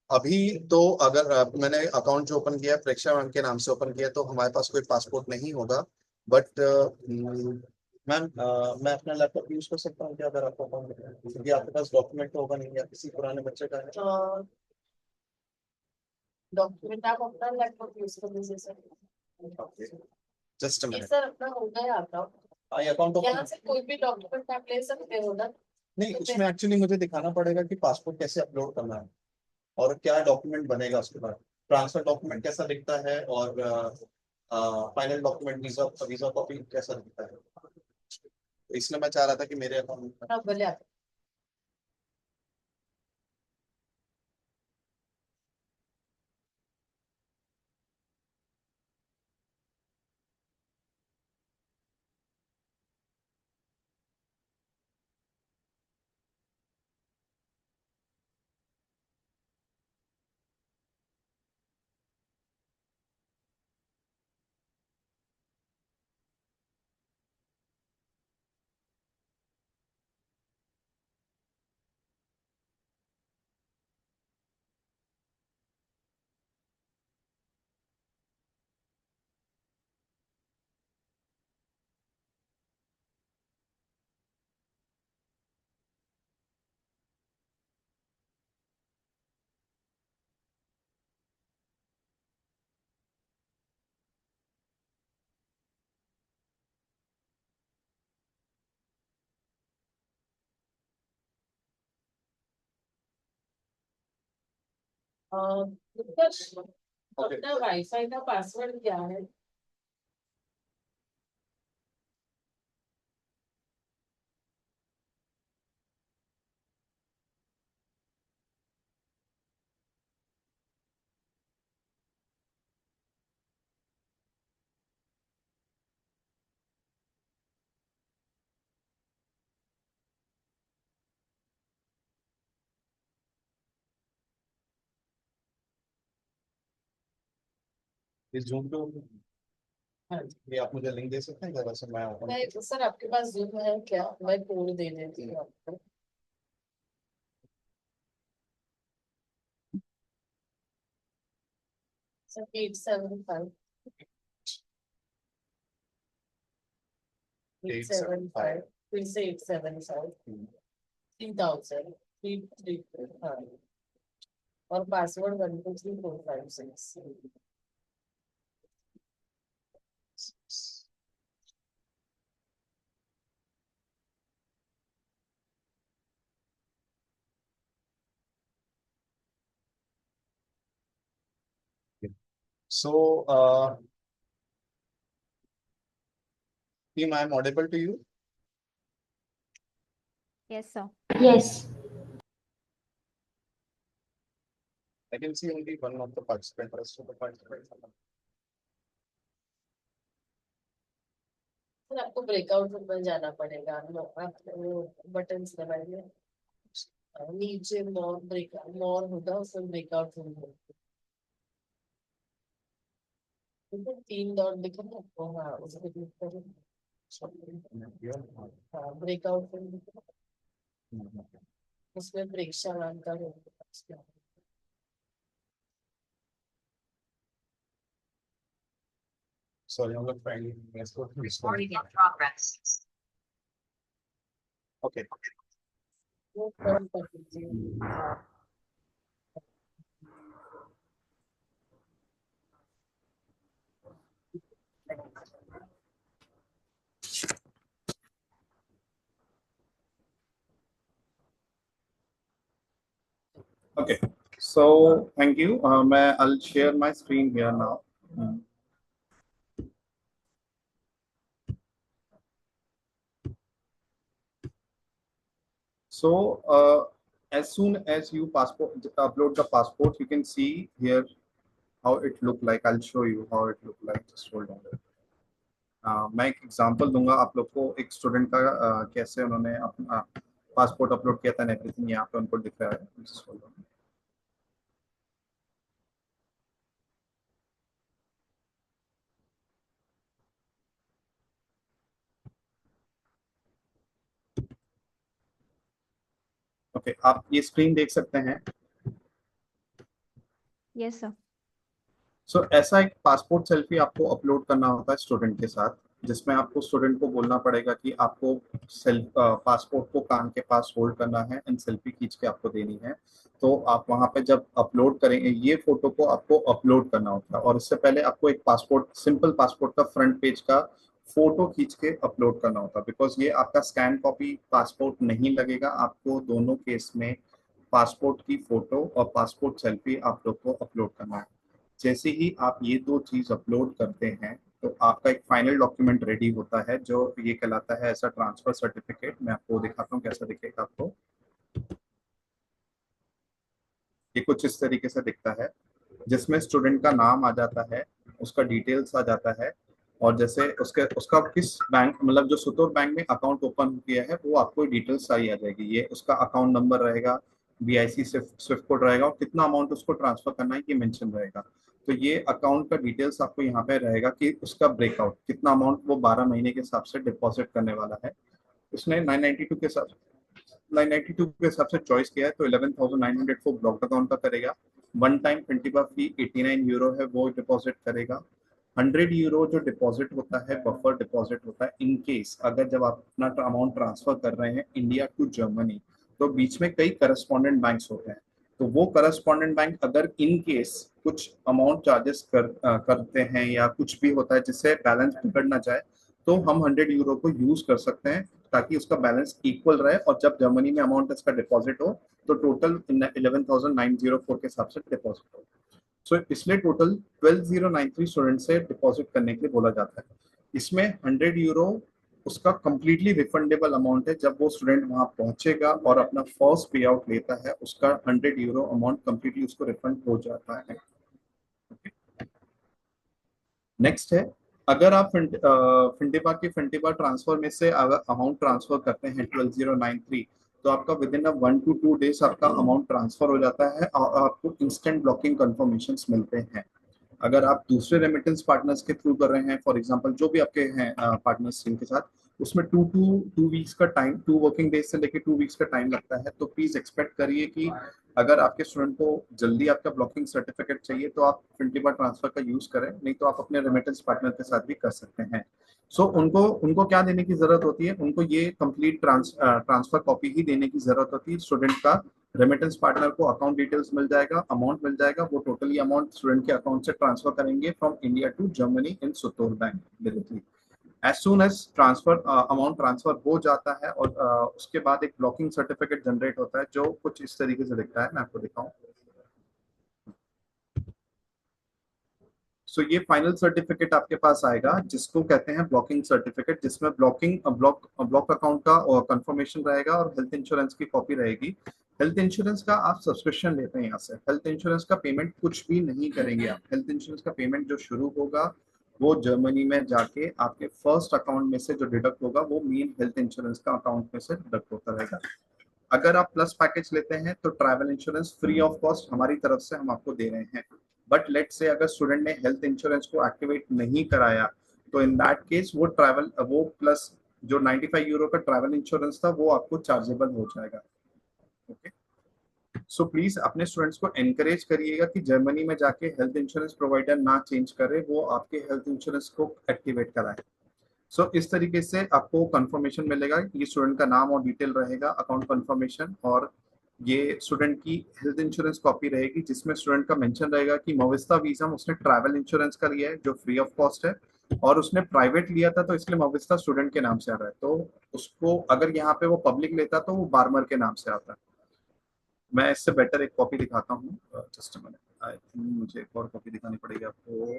अभी तो अगर मैंने अकाउंट जो ओपन किया है प्रेक्षा मैम के नाम से ओपन किया है, तो हमारे पास कोई पासपोर्ट नहीं होगा। बट मैम मैं अपना लैपटॉप यूज कर सकता हूँ क्या, अगर आपको अकाउंट है, क्योंकि आपके पास डॉक्यूमेंट होगा नहीं या किसी पुराने बच्चे का है। डॉक्यूमेंट आप अपना लैपटॉप यूज कर लीजिए सर। जस्ट अ ये मिनट। सर अपना हो गया अकाउंट। अकाउंट यहाँ से कोई भी डॉक्यूमेंट आप ले सकते हो ना? नहीं, तो उसमें एक्चुअली मुझे दिखाना पड़ेगा कि पासपोर्ट कैसे अपलोड करना है और क्या डॉक्यूमेंट बनेगा उसके बाद। ट्रांसफर डॉक्यूमेंट कैसा दिखता है और final document visa visa copy कैसा दिखता है, तो इसलिए मैं चाह रहा था कि मेरे अकाउंट में। हाँ बोले आप। उत्कर्ष, अपना वाईफाई का पासवर्ड क्या है? इस जूम पे हाँ ये आप मुझे लिंक दे सकते हैं जरा से, मैं मैं सर आपके पास जूम है क्या? मैं कोड दे देती हूँ आपको। सर 875 875 फिर से 875 3000 3 हाँ। और password 123456। So, team, I am audible to you. Yes, sir. Yes. I can see only one of the participant, rest of the participants are not. फिर आपको ब्रेकआउट रूम में जाना पड़ेगा, आप बटन्स दबाइए, नीचे मोर होगा, उसमें ब्रेकआउट रूम होगा, 3 डॉट दिख रहा है आपको, हाँ उस पर क्लिक करें, हाँ ब्रेकआउट रूम दिख रहा है, उसमें प्रेक्षा नाम का होगा। Sorry, I'm not finding. Recording in progress. Okay. वो कम कर दीजिए। Okay, so thank you. I'll share my screen here now. So as soon as you upload the passport, you can see here how it look like. I'll show you how it look like. Just hold on. मैं एक एग्जांपल दूंगा आप लोग को, एक स्टूडेंट का कैसे उन्होंने अपना पासपोर्ट अपलोड किया था एंड एवरीथिंग यहाँ पे उनको दिख रहा है। Just hold on. ओके, आप ये स्क्रीन देख सकते हैं। Yes sir. सो ऐसा एक पासपोर्ट सेल्फी आपको अपलोड करना होता है स्टूडेंट के साथ, जिसमें आपको स्टूडेंट को बोलना पड़ेगा कि आपको पासपोर्ट को कान के पास होल्ड करना है एंड सेल्फी खींच के आपको देनी है। तो आप वहां पे जब अपलोड करेंगे ये फोटो को आपको अपलोड करना होता है, और इससे पहले आपको एक पासपोर्ट, सिंपल पासपोर्ट का फ्रंट पेज का फोटो खींच के अपलोड करना होता है, बिकॉज ये आपका स्कैन कॉपी पासपोर्ट नहीं लगेगा। आपको दोनों केस में पासपोर्ट की फोटो और पासपोर्ट सेल्फी आप लोग को अपलोड करना है। जैसे ही आप ये दो चीज अपलोड करते हैं तो आपका एक फाइनल डॉक्यूमेंट रेडी होता है, जो ये कहलाता है ऐसा ट्रांसफर सर्टिफिकेट। मैं आपको दिखाता हूँ कैसा दिखेगा आपको। ये कुछ इस तरीके से दिखता है, जिसमें स्टूडेंट का नाम आ जाता है, उसका डिटेल्स आ जाता है, और जैसे उसका किस बैंक, मतलब जो सुतोर बैंक में अकाउंट ओपन किया है वो आपको डिटेल्स सारी आ जाएगी। ये उसका अकाउंट नंबर रहेगा, बीआईसी स्विफ्ट कोड रहेगा, और कितना अमाउंट उसको ट्रांसफर करना है ये मेंशन रहेगा। तो ये अकाउंट का डिटेल्स आपको यहाँ पे रहेगा कि उसका ब्रेकआउट कितना अमाउंट वो 12 महीने के हिसाब से डिपॉजिट करने वाला है। उसने 992 के हिसाब से चॉइस किया है, तो 11,900 वो ब्लॉक अकाउंट का करेगा। वन टाइम फिंटिबा फी 89 यूरो है, वो डिपॉजिट करेगा। 100 यूरो जो डिपॉजिट होता है बफर डिपॉजिट होता है, इन केस अगर जब आप अपना अमाउंट ट्रांसफर कर रहे हैं इंडिया टू जर्मनी, तो बीच में कई करस्पॉन्डेंट बैंक्स होते हैं, तो वो करस्पॉन्डेंट बैंक अगर इन केस कुछ अमाउंट चार्जेस करते हैं या कुछ भी होता है जिससे बैलेंस बिगड़ ना जाए, तो हम 100 यूरो को यूज कर सकते हैं ताकि उसका बैलेंस इक्वल रहे, और जब जर्मनी में अमाउंट इसका डिपॉजिट हो तो टोटल 11,904 के हिसाब से डिपॉजिट हो। सो इसलिए टोटल 12,093 स्टूडेंट से डिपॉजिट करने के लिए बोला जाता है। इसमें 100 यूरो उसका कंप्लीटली रिफंडेबल अमाउंट है। जब वो स्टूडेंट वहां पहुंचेगा और अपना फर्स्ट पे आउट लेता है, उसका 100 यूरो अमाउंट कंप्लीटली उसको रिफंड हो जाता है। नेक्स्ट है, अगर आप फिंटिबा ट्रांसफर में से अगर अमाउंट ट्रांसफर करते हैं 12,093, तो आपका विद इन 1 to 2 डेज आपका अमाउंट ट्रांसफर हो जाता है और आपको इंस्टेंट ब्लॉकिंग कंफर्मेशन मिलते हैं। अगर आप दूसरे रेमिटेंस पार्टनर्स के थ्रू कर रहे हैं, फॉर एग्जांपल जो भी आपके हैं पार्टनर्स जिनके साथ, उसमें 2 वीक्स का टाइम, 2 वर्किंग डेज से लेकर 2 वीक्स का टाइम लगता है। तो प्लीज एक्सपेक्ट करिए कि अगर आपके स्टूडेंट को जल्दी आपका ब्लॉकिंग सर्टिफिकेट चाहिए तो आप फिंटिबा ट्रांसफर का यूज करें, नहीं तो आप अपने रेमिटेंस पार्टनर के साथ भी कर सकते हैं। सो उनको क्या देने की जरूरत होती है, उनको ये कंप्लीट ट्रांसफर कॉपी ही देने की जरूरत होती है। स्टूडेंट का रेमिटेंस पार्टनर को अकाउंट डिटेल्स मिल जाएगा, अमाउंट मिल जाएगा, वो टोटली अमाउंट स्टूडेंट के अकाउंट से ट्रांसफर करेंगे from India to Germany in Sutor bank directly. As soon as transfer amount transfer हो जाता है, और उसके बाद एक ब्लॉकिंग सर्टिफिकेट जनरेट होता है जो कुछ इस तरीके से दिखता है। मैं आपको दिखाऊं। सो ये फाइनल सर्टिफिकेट आपके पास आएगा जिसको कहते हैं ब्लॉकिंग सर्टिफिकेट, जिसमें ब्लॉक अकाउंट का कंफर्मेशन रहेगा और हेल्थ इंश्योरेंस की कॉपी रहेगी। हेल्थ इंश्योरेंस का आप सब्सक्रिप्शन लेते हैं यहाँ से। हेल्थ इंश्योरेंस का पेमेंट कुछ भी नहीं करेंगे आप। हेल्थ इंश्योरेंस का पेमेंट जो शुरू होगा वो जर्मनी में जाके आपके फर्स्ट अकाउंट में से जो डिडक्ट होगा वो मेन हेल्थ इंश्योरेंस का अकाउंट में से डिडक्ट होता रहेगा। अगर आप प्लस पैकेज लेते हैं तो travel insurance free of cost हमारी तरफ से हम आपको दे रहे हैं। बट लेट से अगर स्टूडेंट ने हेल्थ इंश्योरेंस को एक्टिवेट नहीं कराया तो इन दैट केस वो प्लस जो 95 यूरो का ट्रैवल इंश्योरेंस था वो आपको चार्जेबल हो जाएगा। ओके, सो प्लीज अपने स्टूडेंट्स को एनकरेज करिएगा कि जर्मनी में जाके हेल्थ इंश्योरेंस प्रोवाइडर ना चेंज करे, वो आपके हेल्थ इंश्योरेंस को एक्टिवेट कराए। सो इस तरीके से आपको कंफर्मेशन मिलेगा, ये स्टूडेंट का नाम और डिटेल रहेगा, अकाउंट कंफर्मेशन, और ये स्टूडेंट की हेल्थ इंश्योरेंस कॉपी रहेगी जिसमें स्टूडेंट का मेंशन रहेगा कि मोविस्ता वीजा में उसने ट्रैवल इंश्योरेंस का लिया है जो फ्री ऑफ कॉस्ट है, और उसने प्राइवेट लिया था तो इसलिए मोविस्ता स्टूडेंट के नाम से आ रहा है। तो उसको अगर यहाँ पे वो पब्लिक लेता तो वो बार्मर के नाम से आता। मैं इससे बेटर एक कॉपी दिखाता हूँ, just a minute, I think मुझे एक और कॉपी दिखानी पड़ेगी आपको।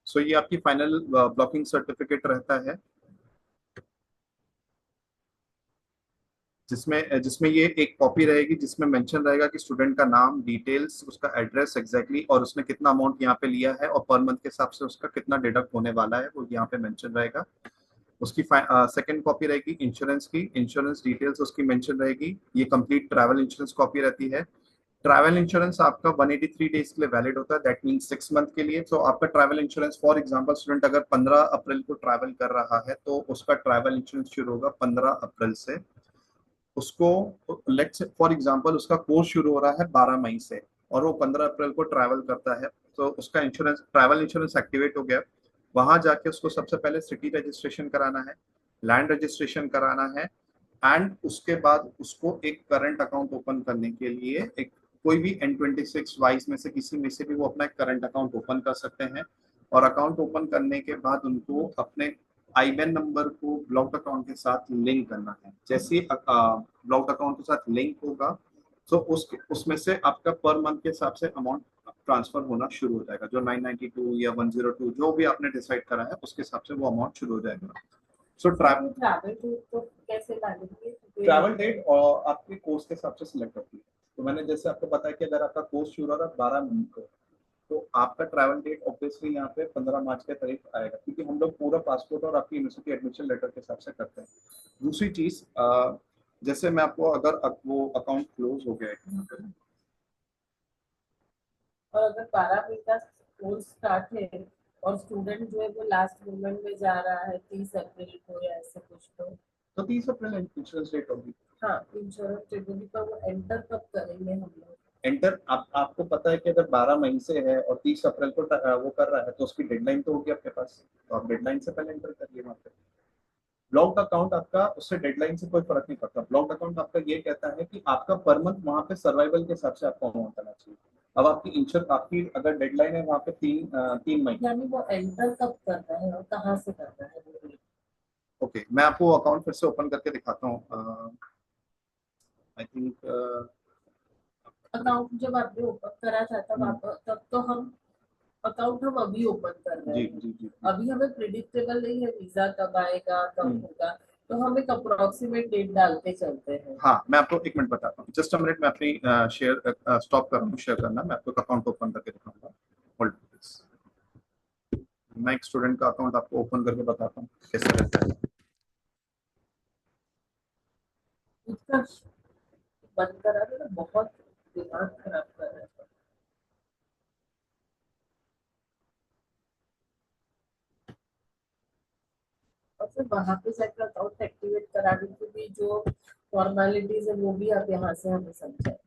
सो ये आपकी फाइनल ब्लॉकिंग सर्टिफिकेट रहता है जिसमें जिसमें ये एक कॉपी रहेगी जिसमें मेंशन रहेगा कि स्टूडेंट का नाम, डिटेल्स, उसका एड्रेस एग्जैक्टली और उसने कितना अमाउंट यहाँ पे लिया है और पर मंथ के हिसाब से उसका कितना डिडक्ट होने वाला है वो यहाँ पे मेंशन रहेगा। उसकी सेकंड कॉपी रहेगी इंश्योरेंस की, इंश्योरेंस डिटेल्स उसकी मेंशन रहेगी। ये कंप्लीट ट्रैवल इंश्योरेंस कॉपी रहती है। ट्रैवल इंश्योरेंस आपका 183 डेज के लिए वैलिड होता है, दैट मीन 6 मंथ के लिए। तो आपका travel insurance for example student अगर 15 अप्रैल को ट्रैवल कर रहा है तो उसका ट्रैवल इंश्योरेंस शुरू होगा 15 अप्रैल से। उसको लेट्स फॉर एग्जांपल उसका कोर्स शुरू हो रहा है 12 मई से और वो 15 अप्रैल को ट्रैवल करता है तो उसका इंश्योरेंस, ट्रैवल इंश्योरेंस एक्टिवेट हो गया। वहां जाके उसको सबसे पहले सिटी रजिस्ट्रेशन कराना है, लैंड रजिस्ट्रेशन कराना है, एंड उसके बाद उसको एक करंट अकाउंट ओपन करने के लिए एक कोई भी N26 वाइज में से किसी में से भी वो अपना एक करंट अकाउंट ओपन कर सकते हैं। और अकाउंट ओपन करने के बाद उनको अपने आईबैन नंबर को ब्लॉक्ड अकाउंट के साथ लिंक करना है। जैसे ही ब्लॉक्ड अकाउंट के साथ लिंक होगा तो उसमें से आपका पर मंथ के हिसाब से अमाउंट ट्रांसफर होना शुरू हो जाएगा। जो 992 या 102 जो भी आपने डिसाइड करा है उसके हिसाब से वो अमाउंट शुरू हो जाएगा। सो ट्रैवल डेट तो कैसे डालेंगे? ट्रैवल डेट और आपके कोर्स के हिसाब से सिलेक्ट होती है। तो मैंने जैसे आपको बताया कि अगर आपका कोर्स शुरू हो रहा है 12 मई को तो आपका ट्रैवल डेट ऑब्वियसली यहाँ पे 15 मार्च के करीब आएगा क्योंकि हम लोग पूरा पासपोर्ट और आपकी यूनिवर्सिटी एडमिशन लेटर के हिसाब से करते हैं। दूसरी चीज, जैसे मैं आपको अगर वो अकाउंट क्लोज हो गया है यहाँ पे, और अगर 12 मई का कोर्स स्टार्ट है और स्टूडेंट जो है वो लास्ट मोमेंट में जा रहा है 30 अप्रैल को या ऐसा कुछ, तो 30 अप्रैल इंश्योरेंस डेट होगी। हाँ इंश्योरेंस डेट पर वो एंटर कब करेंगे हम लोग? एंटर आपको पता है कि अगर 12 मई से है और 30 अप्रैल को वो कर रहा है तो उसकी डेडलाइन तो होगी आपके पास, तो आप डेडलाइन से पहले एंटर करिए वहाँ पे। ब्लॉक्ड अकाउंट आपका उससे डेडलाइन से कोई फर्क नहीं पड़ता। ब्लॉक्ड अकाउंट आपका ये कहता है कि आपका पर मंथ वहाँ पे सर्वाइवल के हिसाब से आपको अमाउंट आना चाहिए। अब आपकी अगर डेडलाइन है वहाँ पे 3 मई, यानी वो एंटर कब करना है और कहाँ से करना है वो? ओके मैं आपको अकाउंट फिर से ओपन करके दिखाता हूँ। आई थिंक अकाउंट जब आपने ओपन करा था तब तो हम अकाउंट हम अभी ओपन कर रहे जी हैं। जी जी अभी हमें प्रिडिक्टेबल नहीं है वीजा कब आएगा कब हम्म। होगा, तो हम एक अप्रोक्सीमेट डेट डालते चलते हैं। हाँ मैं आपको एक मिनट बताता हूँ, जस्ट अ मिनट। मैं अपनी शेयर स्टॉप कर रहा हूँ शेयर करना, मैं आपको अकाउंट ओपन करके दिखाऊंगा। होल्ड प्लीज, मैं एक स्टूडेंट का अकाउंट आपको ओपन करके बताता हूँ कैसे रहता है। उसका बंद करा था ना, बहुत दिमाग खराब कर रहा था। और फिर वहां पे जाकर अकाउंट एक्टिवेट कराने की भी जो फॉर्मेलिटीज है वो भी आप यहाँ से हमें समझाए।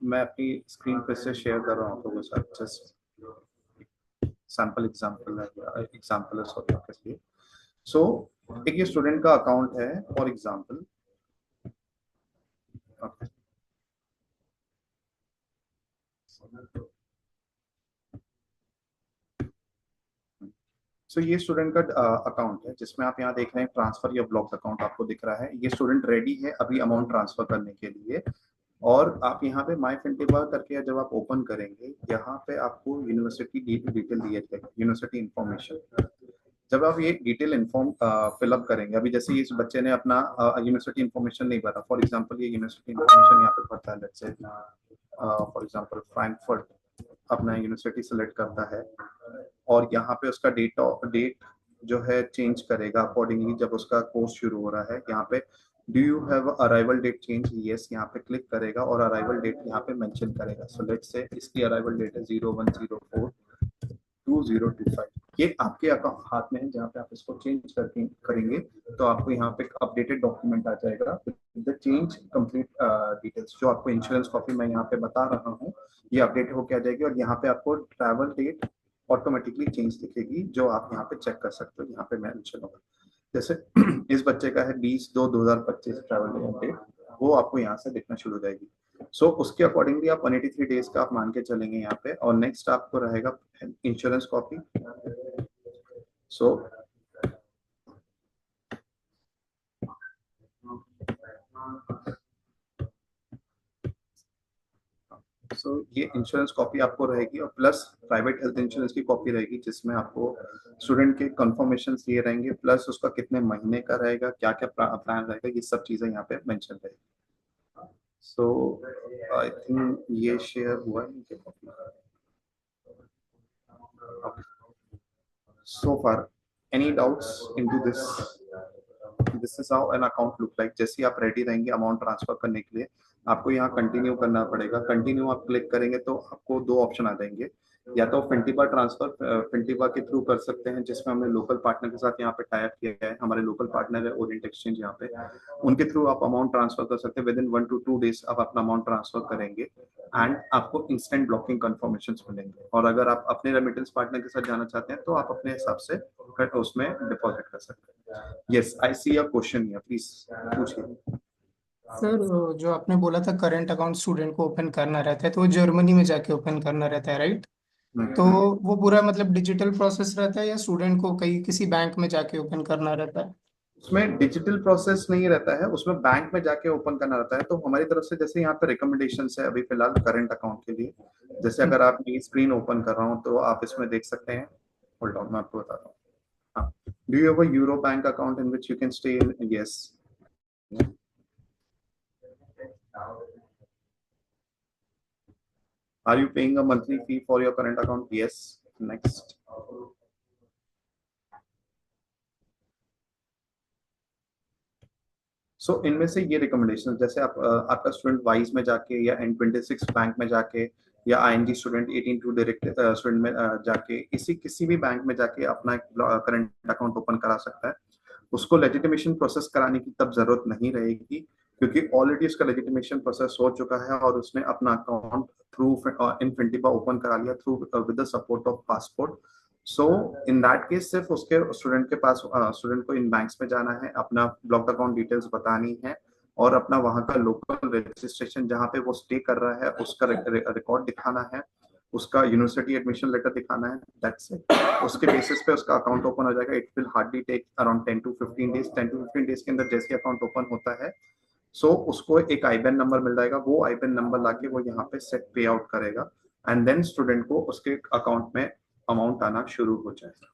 मैं अपनी स्क्रीन पे से शेयर कर रहा हूँ आपको साथ, जस्ट सैम्पल एग्जाम्पल है सॉरी आपके लिए। सो एक ये स्टूडेंट का अकाउंट है फॉर एग्जाम्पल, सो ये स्टूडेंट का अकाउंट है जिसमें आप यहाँ देख रहे हैं ट्रांसफर या ब्लॉक अकाउंट आपको दिख रहा है। ये स्टूडेंट रेडी है अभी अमाउंट ट्रांसफर करने के लिए, और आप यहाँ पे माई फिनटेबा करके जब आप ओपन करेंगे यहाँ पे आपको यूनिवर्सिटी डिटेल दिए थे, यूनिवर्सिटी इंफॉर्मेशन। जब आप ये डिटेल इन्फॉर्म फिलअप करेंगे, अभी जैसे इस बच्चे ने अपना यूनिवर्सिटी इंफॉर्मेशन नहीं भरा, फॉर एग्जांपल ये यूनिवर्सिटी इंफॉर्मेशन यहाँ पे भरता है, let's say for example Frankfurt अपना यूनिवर्सिटी सेलेक्ट करता है, और यहाँ पे उसका डेट जो है चेंज करेगा अकॉर्डिंगली जब उसका कोर्स शुरू हो रहा है। यहाँ पे do you have arrival date change, yes यहाँ पे क्लिक करेगा और अराइवल डेट यहाँ पे मेंशन करेगा। सो लेट्स से इसकी अराइवल डेट है 0104-2025। ये आपके अकाउंट हाथ में है, जहाँ पे आप इसको चेंज करके करेंगे तो आपको यहाँ पे अपडेटेड डॉक्यूमेंट आ जाएगा द चेंज कंप्लीट डिटेल्स। जो आपको इंश्योरेंस कॉपी मैं यहाँ पे बता रहा हूँ ये अपडेट होके आ जाएगी, और यहाँ पे आपको ट्रैवल डेट ऑटोमेटिकली चेंज दिखेगी जो आप यहाँ पे चेक कर सकते हो। यहाँ पे मेंशन होगा, जैसे इस बच्चे का है 20/2/2025 ट्रैवल डेट, वो आपको यहाँ से दिखना शुरू हो जाएगी। सो उसके अकॉर्डिंगली आप 183 डेज का आप मान के चलेंगे यहाँ पे, और नेक्स्ट आपको रहेगा इंश्योरेंस कॉपी। सो ये इंश्योरेंस कॉपी आपको रहेगी, और प्लस प्राइवेट हेल्थ इंश्योरेंस की कॉपी रहेगी जिसमें आपको स्टूडेंट के कंफर्मेशन दिए रहेंगे, प्लस उसका कितने महीने का रहेगा, क्या क्या प्लान रहेगा, ये सब चीजें यहाँ पे मेंशन रहेगी। सो आई थिंक ये शेयर हुआ है इनके copy. So far, any doubts into this? This is how an account look like. जैसे आप रेडी रहेंगे अमाउंट ट्रांसफर करने के लिए, आपको यहाँ कंटिन्यू करना पड़ेगा। कंटिन्यू आप क्लिक करेंगे तो आपको दो ऑप्शन आ जाएंगे, या तो फिनटेबा ट्रांसफर फिनटेबा के थ्रू कर सकते हैं जिसमें हमने लोकल पार्टनर के साथ यहाँ पे टाई अप किया है। हमारे लोकल पार्टनर है ओरिएंट एक्सचेंज, यहाँ पे उनके थ्रू आप अमाउंट ट्रांसफर कर सकते हैं। विद इन 1 to 2 डेज आप अपना अमाउंट ट्रांसफर करेंगे एंड आपको इंस्टेंट ब्लॉकिंग कंफर्मेशन मिलेंगे। और अगर आप अपने रेमिटेंस पार्टनर के साथ जाना चाहते हैं तो आप अपने हिसाब से उसमें डिपॉजिट कर सकते हैं। Yes, I see a question here, please पूछिए। सर, जो आपने बोला था करंट अकाउंट स्टूडेंट को ओपन करना रहता है तो वो जर्मनी में जाके ओपन करना रहता है, राइट? तो वो पूरा मतलब डिजिटल प्रोसेस रहता है या स्टूडेंट को कहीं किसी बैंक में जाके ओपन करना रहता है? उसमें डिजिटल प्रोसेस नहीं रहता है, उसमें बैंक में जाके ओपन करना रहता है। तो हमारी तरफ से जैसे यहाँ पे रिकमेंडेशन है अभी फिलहाल करंट अकाउंट के लिए, जैसे अगर आप ये स्क्रीन ओपन कर रहा हूँ तो आप इसमें देख सकते हैं। होल्ड ऑन, मैं आपको बताता हूँ। Do you have a euro bank account in which you can stay in? Yes. Are you paying a monthly fee for your current account? Yes. Next. सो इनमें से ये रिकमेंडेशन, जैसे आप आपका स्टूडेंट वाइज में जाके या N26 बैंक में जाके या ING स्टूडेंट 18 डायरेक्ट स्टूडेंट में जाके किसी भी बैंक में जाके अपना करंट अकाउंट ओपन करा सकता है। उसको लेजिटिमेशन प्रोसेस कराने की तब जरूरत नहीं रहेगी क्योंकि ऑलरेडी उसका लेजिटिमेशन प्रोसेस हो चुका है और उसने अपना अकाउंट थ्रू इन फिनटेबा ओपन करा लिया through with the support of passport. So in that case सिर्फ उसके स्टूडेंट के पास स्टूडेंट को इन बैंक्स में जाना है, अपना ब्लॉक्ड अकाउंट डिटेल्स बतानी है और अपना वहां का लोकल रजिस्ट्रेशन जहाँ पे वो स्टे कर रहा है उसका रिकॉर्ड दिखाना है, उसका यूनिवर्सिटी एडमिशन लेटर दिखाना है। That's it. उसके बेसिस पे उसका अकाउंट ओपन हो जाएगा। It will hardly take around 10 to 15 days. 10 to 15 days के अंदर जैसे अकाउंट ओपन होता है सो उसको एक आईबैन नंबर मिल जाएगा। वो आईबैन नंबर लाके वो यहाँ पे सेट पे आउट करेगा एंड देन स्टूडेंट को उसके अकाउंट में अमाउंट आना शुरू हो जाएगा।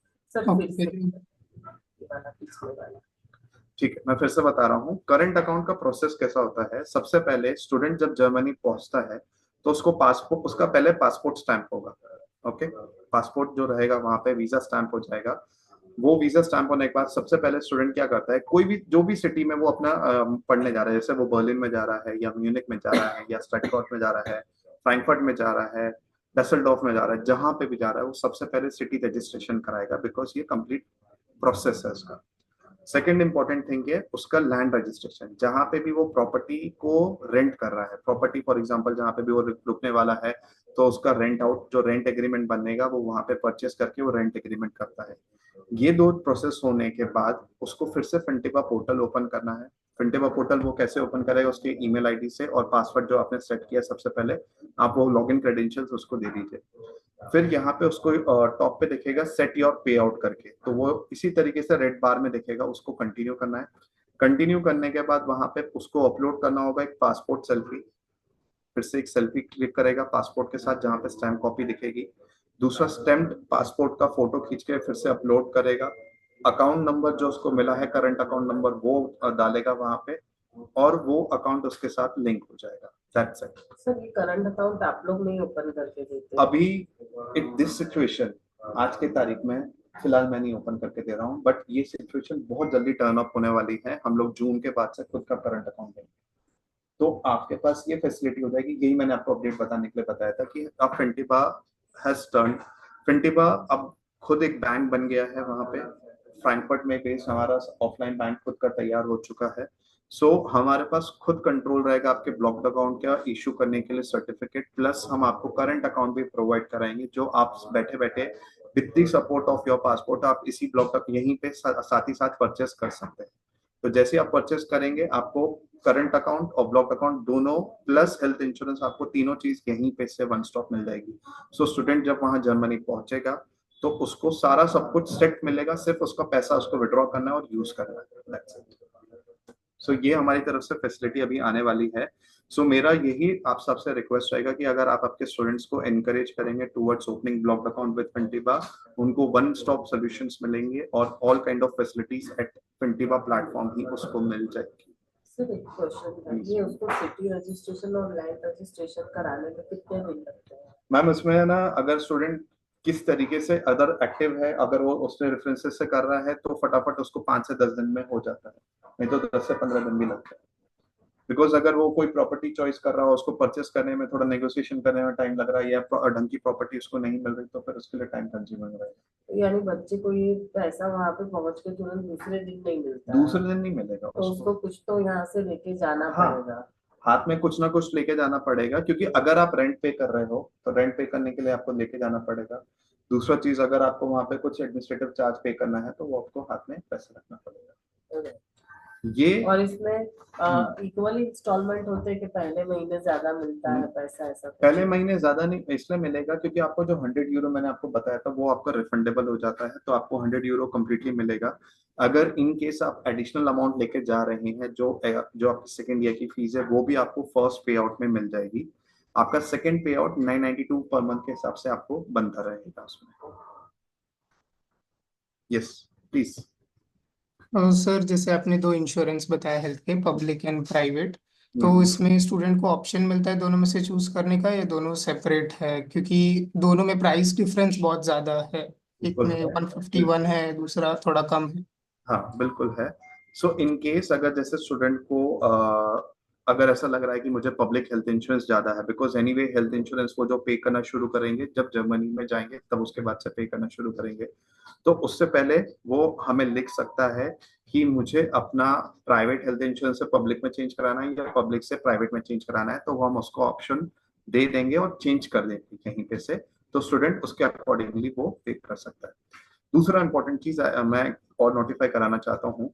ठीक है, मैं फिर से बता रहा हूँ करंट अकाउंट का प्रोसेस कैसा होता है। सबसे पहले स्टूडेंट जब जर्मनी पहुंचता है तो उसको पासपोर्ट, उसका पहले पासपोर्ट स्टैंप होगा। ओके, पासपोर्ट जो रहेगा वहां पे वीजा स्टैंप हो जाएगा। वो वीजा स्टैंप होने के बाद सबसे पहले स्टूडेंट क्या करता है, कोई भी जो भी सिटी में वो अपना पढ़ने जा रहा है, जैसे वो बर्लिन में जा रहा है या म्यूनिक में जा रहा है या स्टटगर्ट में जा रहा है, फ्रैंकफर्ट में जा रहा है, डसेल्डॉर्फ में जा रहा है, जहां पे भी जा रहा है वो सबसे पहले सिटी रजिस्ट्रेशन कराएगा बिकॉज ये कंप्लीट प्रोसेस है इसका। सेकेंड इंपॉर्टेंट थिंग है उसका लैंड रजिस्ट्रेशन, जहां पे भी वो प्रॉपर्टी को रेंट कर रहा है, प्रॉपर्टी फॉर एग्जांपल जहां पे भी वो रुकने वाला है, तो उसका रेंट आउट जो रेंट एग्रीमेंट बनेगा वो वहां पे परचेस करके वो रेंट एग्रीमेंट करता है। ये दो प्रोसेस होने के बाद उसको फिर से फिंटिबा पोर्टल ओपन करना है। फिंटिबा पोर्टल वो कैसे ओपन करेगा, उसके ईमेल आईडी से और पासवर्ड जो आपने सेट किया सबसे पहले, आप वो लॉगिन क्रेडेंशियल्स उसको दे दीजिए। फिर यहाँ पे उसको टॉप पे दिखेगा सेट योर पे आउट करके, तो वो इसी तरीके से रेड बार में दिखेगा, उसको कंटिन्यू करना है। कंटिन्यू करने के बाद वहां पे उसको अपलोड करना होगा एक पासपोर्ट सेल्फी। फिर से एक सेल्फी क्लिक करेगा पासपोर्ट के साथ, जहाँ पे स्टैम्प कॉपी दिखेगी। दूसरा स्टैम्प पासपोर्ट का फोटो खींच के फिर से अपलोड करेगा। अकाउंट नंबर जो उसको मिला है करंट अकाउंट नंबर वो डालेगा वहां पे, और वो अकाउंट उसके साथ लिंक हो जाएगा। That's it. सर ये करंट अकाउंट आप लोग नहीं ओपन करके देते? अभी इन दिस सिचुएशन आज के तारीख में फिलहाल मैं नहीं ओपन करके दे रहा हूँ, बट ये सिचुएशन बहुत जल्दी टर्न अप होने वाली है। हम लोग जून के बाद से खुद का करंट अकाउंट देंगे, तो आपके पास ये फैसिलिटी हो जाएगी। यही मैंने आपको अपडेट बताने के लिए बताया था कि अब फिंटिबा हैज टर्न, फिंटिबा अब खुद एक बैंक बन गया है। वहां पे फ्रैंकफर्ट में बेस्ड हमारा ऑफलाइन बैंक खुद का तैयार हो चुका है। सो हमारे पास खुद कंट्रोल रहेगा आपके ब्लॉक्ड अकाउंट का इशू करने के लिए सर्टिफिकेट, प्लस हम आपको करंट अकाउंट भी प्रोवाइड कराएंगे, जो आप बैठे बैठे with the support of your passport आप इसी ब्लॉक तक यहीं पे साथ ही साथ परचेस कर सकते हैं। तो जैसे आप परचेस करेंगे आपको करंट अकाउंट और ब्लॉक अकाउंट दोनों प्लस हेल्थ इंश्योरेंस, आपको तीनों चीज यहीं पे से वन स्टॉप मिल जाएगी। सो स्टूडेंट जब वहां जर्मनी पहुंचेगा तो उसको सारा सब कुछ सेट मिलेगा, सिर्फ उसका पैसा उसको विड्रॉ करना है और यूज करना है। That's it. सो ये हमारी तरफ से फैसिलिटी अभी आने वाली है। सो मेरा यही आप सबसे रिक्वेस्ट रहेगा कि अगर आप आपके स्टूडेंट्स को एनकरेज करेंगे towards opening blocked account with Fintiba, उनको वन स्टॉप सॉल्यूशंस मिलेंगे और all kind of facilities at Fintiba platform ही उसको मिल जाएगी। सर एक क्वेश्चन था, ये उसको सिटी रजिस्ट्रेशन और लैंड रजिस्ट्रेशन कराने में कितने दिन लगते हैं? मैम उसमें ना अगर स्टूडेंट किस तरीके से अदर एक्टिव है, अगर वो उसने रेफरेंसेस से कर रहा है तो फटाफट उसको 5 से 10 दिन में हो जाता है, नहीं तो 10 से 15 दिन भी लगता है। बिकॉज अगर वो कोई प्रॉपर्टी चॉइस कर रहा हो, उसको परचेस करने में थोड़ा नेगोशिएशन करने में टाइम लग रहा है, या ढंग की प्रॉपर्टी उसको नहीं मिल रही, तो फिर उसके लिए टाइम कंज्यूमिंग रहेगा। यानी बच्चे को ये पैसा वहां पे पहुंच के तुरंत दूसरे दिन नहीं मिलता दूसरे दिन नहीं मिलेगा तो उसको कुछ तो यहाँ से लेके जाना पड़ेगा। हाथ में कुछ ना कुछ लेके जाना पड़ेगा, क्योंकि अगर आप रेंट पे कर रहे हो तो रेंट पे करने के लिए आपको लेके जाना पड़ेगा। दूसरा चीज, अगर आपको वहां पे कुछ एडमिनिस्ट्रेटिव चार्ज पे करना है तो वो आपको हाथ में पैसा रखना पड़ेगा। ये और इसमें इक्वल इंस्टॉलमेंट होते हैं कि पहले महीने ज्यादा मिलता है पैसा, ऐसा कुछ? पहले महीने ज्यादा नहीं इसलिए मिलेगा क्योंकि आपको जो 100 यूरो मैंने आपको बताया था वो आपका रिफंडेबल हो जाता है, तो आपको 100 यूरो कम्प्लीटली मिलेगा। अगर इन केस आप एडिशनल अमाउंट लेके जा रहे हैं, जो आपकी सेकेंड ईयर की फीस है वो भी आपको फर्स्ट पे आउट में मिल जाएगी। आपका सेकेंड पे आउट 992 पर मंथ के हिसाब से आपको बनता रहेगा उसमें। Yes please. और सर जैसे आपने दो इंश्योरेंस बताया हेल्थ के, पब्लिक एंड प्राइवेट, तो इसमें स्टूडेंट को ऑप्शन मिलता है दोनों में से चूज करने का, या दोनों सेपरेट है? क्योंकि दोनों में प्राइस डिफरेंस बहुत ज्यादा है, एक में 151 है, दूसरा थोड़ा कम है। हाँ बिल्कुल है। सो इन केस अगर जैसे स्टूडेंट को अगर ऐसा लग रहा है कि मुझे पब्लिक हेल्थ इंश्योरेंस ज्यादा है, बिकॉज एनीवे हेल्थ इंश्योरेंस वो जो पे करना शुरू करेंगे जब जर्मनी में जाएंगे तब उसके बाद से पे करना शुरू करेंगे, तो उससे पहले वो हमें लिख सकता है कि मुझे अपना प्राइवेट हेल्थ इंश्योरेंस से पब्लिक में चेंज कराना है या पब्लिक से प्राइवेट में चेंज कराना है, तो वो हम उसको ऑप्शन दे देंगे और चेंज कर देंगे कहीं पे से, तो स्टूडेंट उसके अकॉर्डिंगली वो पे कर सकता है। दूसरा इंपॉर्टेंट चीज मैं और नोटिफाई कराना चाहता हूँ,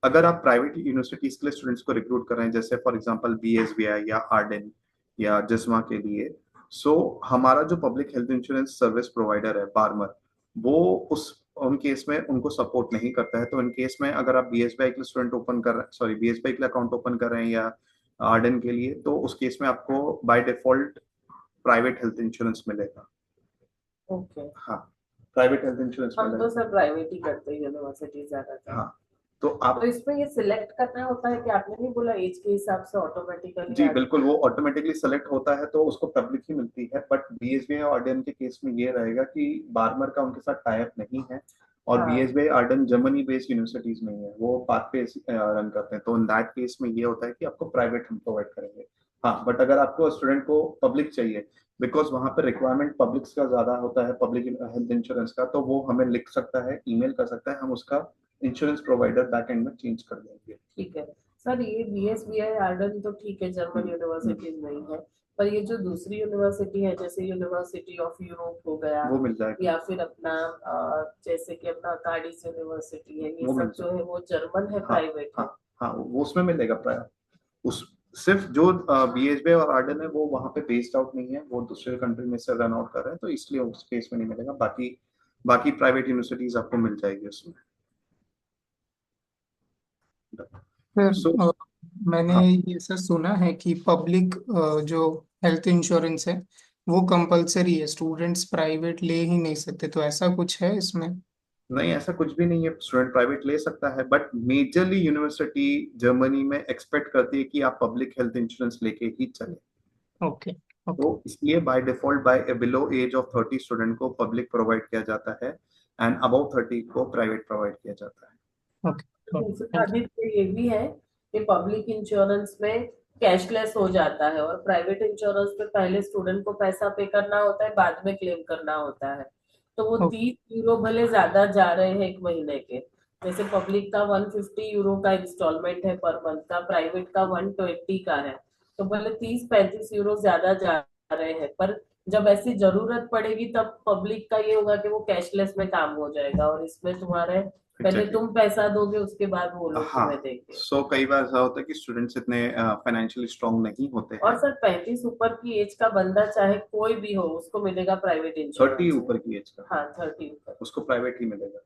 अगर आप प्राइवेट यूनिवर्सिटीज के लिए स्टूडेंट्स को रिक्रूट कर रहे हैं, जैसे फॉर एग्जांपल बीएसबीआई या आरडेन या जिस्मा के लिए, सो हमारा जो public health insurance service provider है बार्मर, वो उन केस में उनको सपोर्ट नहीं करता है। तो इन केस में अगर आप बीएसबीआई के लिए स्टूडेंट ओपन कर रहे हैं, बीएसबीआई के लिए अकाउंट ओपन कर रहे हैं या आरडेन के लिए, तो उस केस में आपको by default private health insurance मिलेगा। ओके। हाँ प्राइवेट हेल्थ इंश्योरेंस हम मिलेगा। तो सब प्राइवेट ही करते हैं यूनिवर्सिटी ज्यादातर। हाँ तो आप तो इसमें ये सिलेक्ट करना होता है कि आपने नहीं बोला एज के हिसाब से ऑटोमेटिकली? जी बिल्कुल, वो ऑटोमेटिकली सेलेक्ट होता है तो उसको पब्लिक ही मिलती है, बट बीएसबीआई और आरडीएन के केस में ये रहेगा कि बार्मर का उनके साथ टाई अप नहीं है, और बीएसबीआई आरडीएन जर्मनी बेस्ड यूनिवर्सिटीज में ही है, वो पाथ पे रन करते हैं, तो इन दैट केस में ये होता है कि आपको प्राइवेट हम प्रोवाइड करेंगे। हाँ बट अगर आपको स्टूडेंट को पब्लिक चाहिए, बिकॉज वहां पर रिक्वायरमेंट पब्लिक का ज्यादा होता है, पब्लिक हेल्थ इंश्योरेंस का, तो वो हमें लिख सकता है, ईमेल कर सकता है, हम उसका इंश्योरेंस प्रोवाइडर बैक एंड में चेंज कर देंगे। ठीक है सर, ये बीएसबीआई आर्डन तो ठीक है, जर्मन यूनिवर्सिटी नहीं है, पर ये जो दूसरी यूनिवर्सिटी है जैसे यूनिवर्सिटी ऑफ यूरोप हो गया, वो मिल जाएगा, या फिर अपना जैसे कि अपना कार्डिस यूनिवर्सिटी है, ये वो मिल सब जो है वो जर्मन है, हाँ प्राइवेट है। हाँ हाँ, वो उसमें मिलेगा प्राय। उस सिर्फ जो बीएचबी और आर्डन है वो वहां पे बेस्ड आउट नहीं है, वो दूसरे कंट्री में से रन आउट कर रहे हैं, तो इसलिए उस केस में नहीं मिलेगा। बाकी बाकी प्राइवेट यूनिवर्सिटीज आपको मिल जाएगी उसमें। फिर सो मैंने हाँ, ये ऐसा सुना है कि पब्लिक जो हेल्थ इंश्योरेंस है वो कंपलसरी है, स्टूडेंट्स प्राइवेट ले ही नहीं सकते, तो ऐसा कुछ है इसमें? नहीं ऐसा कुछ भी नहीं है, स्टूडेंट प्राइवेट ले सकता है, बट मेजरली यूनिवर्सिटी जर्मनी में एक्सपेक्ट करती है कि आप पब्लिक हेल्थ इंश्योरेंस लेके ही चले। ओके। तो ओके। इसलिए by default by below age of 30 student को पब्लिक प्रोवाइड किया जाता है, एंड अबव 30 को प्राइवेट प्रोवाइड किया जाता है। ओके। ओके, दूसरा थैंक यू। आदित्य ये भी है कि पब्लिक इंश्योरेंस में कैशलेस हो जाता है, और प्राइवेट इंश्योरेंस में पहले स्टूडेंट को पैसा पे करना होता है, बाद में क्लेम करना होता है। तो वो ओके। 30 यूरो भले ज्यादा जा रहे हैं एक महीने के, जैसे पब्लिक का 150 यूरो का इंस्टॉलमेंट है पर मंथ का, प्राइवेट का 120 का है, तो भले 30-35 यूरो ज्यादा जा रहे हैं, पर जब ऐसी जरूरत पड़ेगी तब पब्लिक का ये होगा कि वो कैशलेस में काम हो जाएगा, और इसमें तुम्हारे पहले Exactly. तुम पैसा दोगे उसके बाद वो लोग हाँ, तुम्हें देंगे। सो कई बार ऐसा होता है कि स्टूडेंट्स इतने फाइनेंशियली स्ट्रांग नहीं होते और हैं। सर 35 ऊपर की एज का बंदा चाहे कोई भी हो उसको मिलेगा प्राइवेट 30 इंश्योरेंस। ऊपर की एज का हाँ 30 ऊपर, उसको प्राइवेट ही मिलेगा।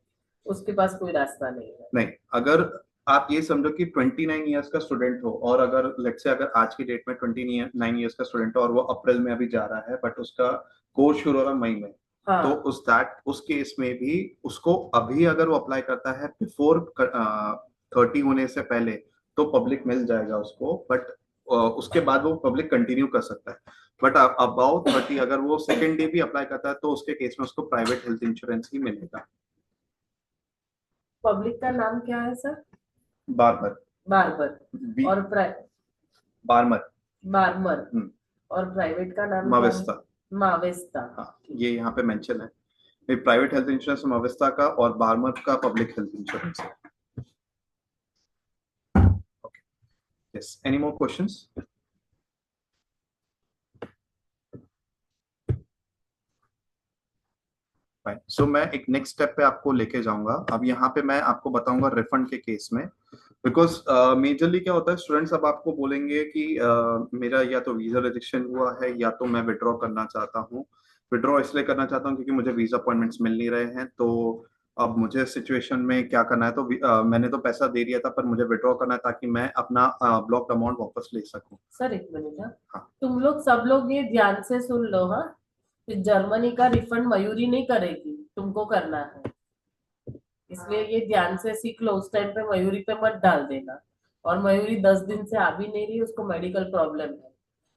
उसके पास कोई रास्ता नहीं है। नहीं, अगर आप ये समझो कि 29 ईयर्स का स्टूडेंट हो, और अगर लेट्स से अगर आज की डेट में 29 ईयर्स का स्टूडेंट हो और वो अप्रैल में अभी जा रहा है, बट उसका कोर्स शुरू हो रहा है मई में, हाँ, तो उस केस में भी उसको अभी अगर वो अप्लाई करता है बिफोर 30 होने से पहले, तो पब्लिक मिल जाएगा उसको, बट उसके बाद वो पब्लिक कंटिन्यू कर सकता है। बट अबाउट 30 अगर वो सेकेंड डे भी अप्लाई करता है तो उसके केस में उसको प्राइवेट हेल्थ इंश्योरेंस ही मिलेगा। पब्लिक का नाम क्या है सर? बार्मर। बार्बर। बी और बार्मर। बार्मर। हम्म, और प्राइवेट का नाम क्या है? मावेस्ता। मावेस्ता। हाँ, ये यहाँ पे मेंशन है, प्राइवेट हेल्थ इंश्योरेंस मावेस्ता का और बार्मर का पब्लिक हेल्थ इंश्योरेंस है। Yes, any more questions? Fine, so मैं एक नेक्स्ट स्टेप पे आपको लेके जाऊंगा। अब यहाँ पे मैं आपको बताऊंगा रिफंड के केस में, बिकॉज मेजरली क्या होता है, स्टूडेंट्स अब आपको बोलेंगे कि मेरा या तो वीजा रिजेक्शन हुआ है या तो मैं विड्रॉ करना चाहता हूँ। विड्रॉ इसलिए करना चाहता हूँ क्योंकि मुझे वीजा अपॉइंटमेंट्स मिल नहीं रहे हैं, तो अब मुझे सिचुएशन में क्या करना है, तो मैंने तो पैसा दे दिया था पर मुझे विड्रॉ करना है ताकि मैं अपना ब्लॉक्ड अमाउंट वापस ले सकूं। सर एक मिनट, हाँ। तुम लोग सब लोग ये ध्यान से सुन लो, हाँ, कि जर्मनी का रिफंड मयूरी नहीं करेगी, तुमको करना है, इसलिए ये ध्यान से सीख लो। उस टाइम पे मयूरी पे मत डाल देना। और मयूरी 10 दिन से आ भी नहीं रही, उसको मेडिकल प्रॉब्लम है,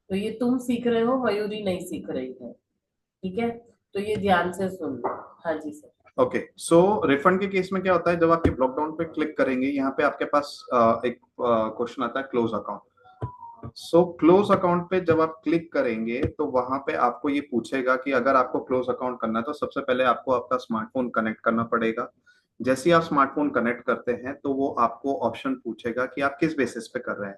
तो ये तुम सीख रहे हो, मयूरी नहीं सीख रही है, ठीक है? तो ये ध्यान से सुन लो। हाँ जी सर। ओके, सो रिफंड के केस में क्या होता है, जब आपके ब्लॉक डाउन पे क्लिक करेंगे यहाँ पे आपके पास एक क्वेश्चन आता है close account. So close account पे जब आप क्लिक करेंगे तो वहां पे आपको ये पूछेगा कि अगर आपको क्लोज अकाउंट करना है तो सबसे पहले आपको आपका स्मार्टफोन कनेक्ट करना पड़ेगा। जैसे ही आप स्मार्टफोन कनेक्ट करते हैं तो वो आपको ऑप्शन पूछेगा कि आप किस बेसिस पे कर रहे हैं।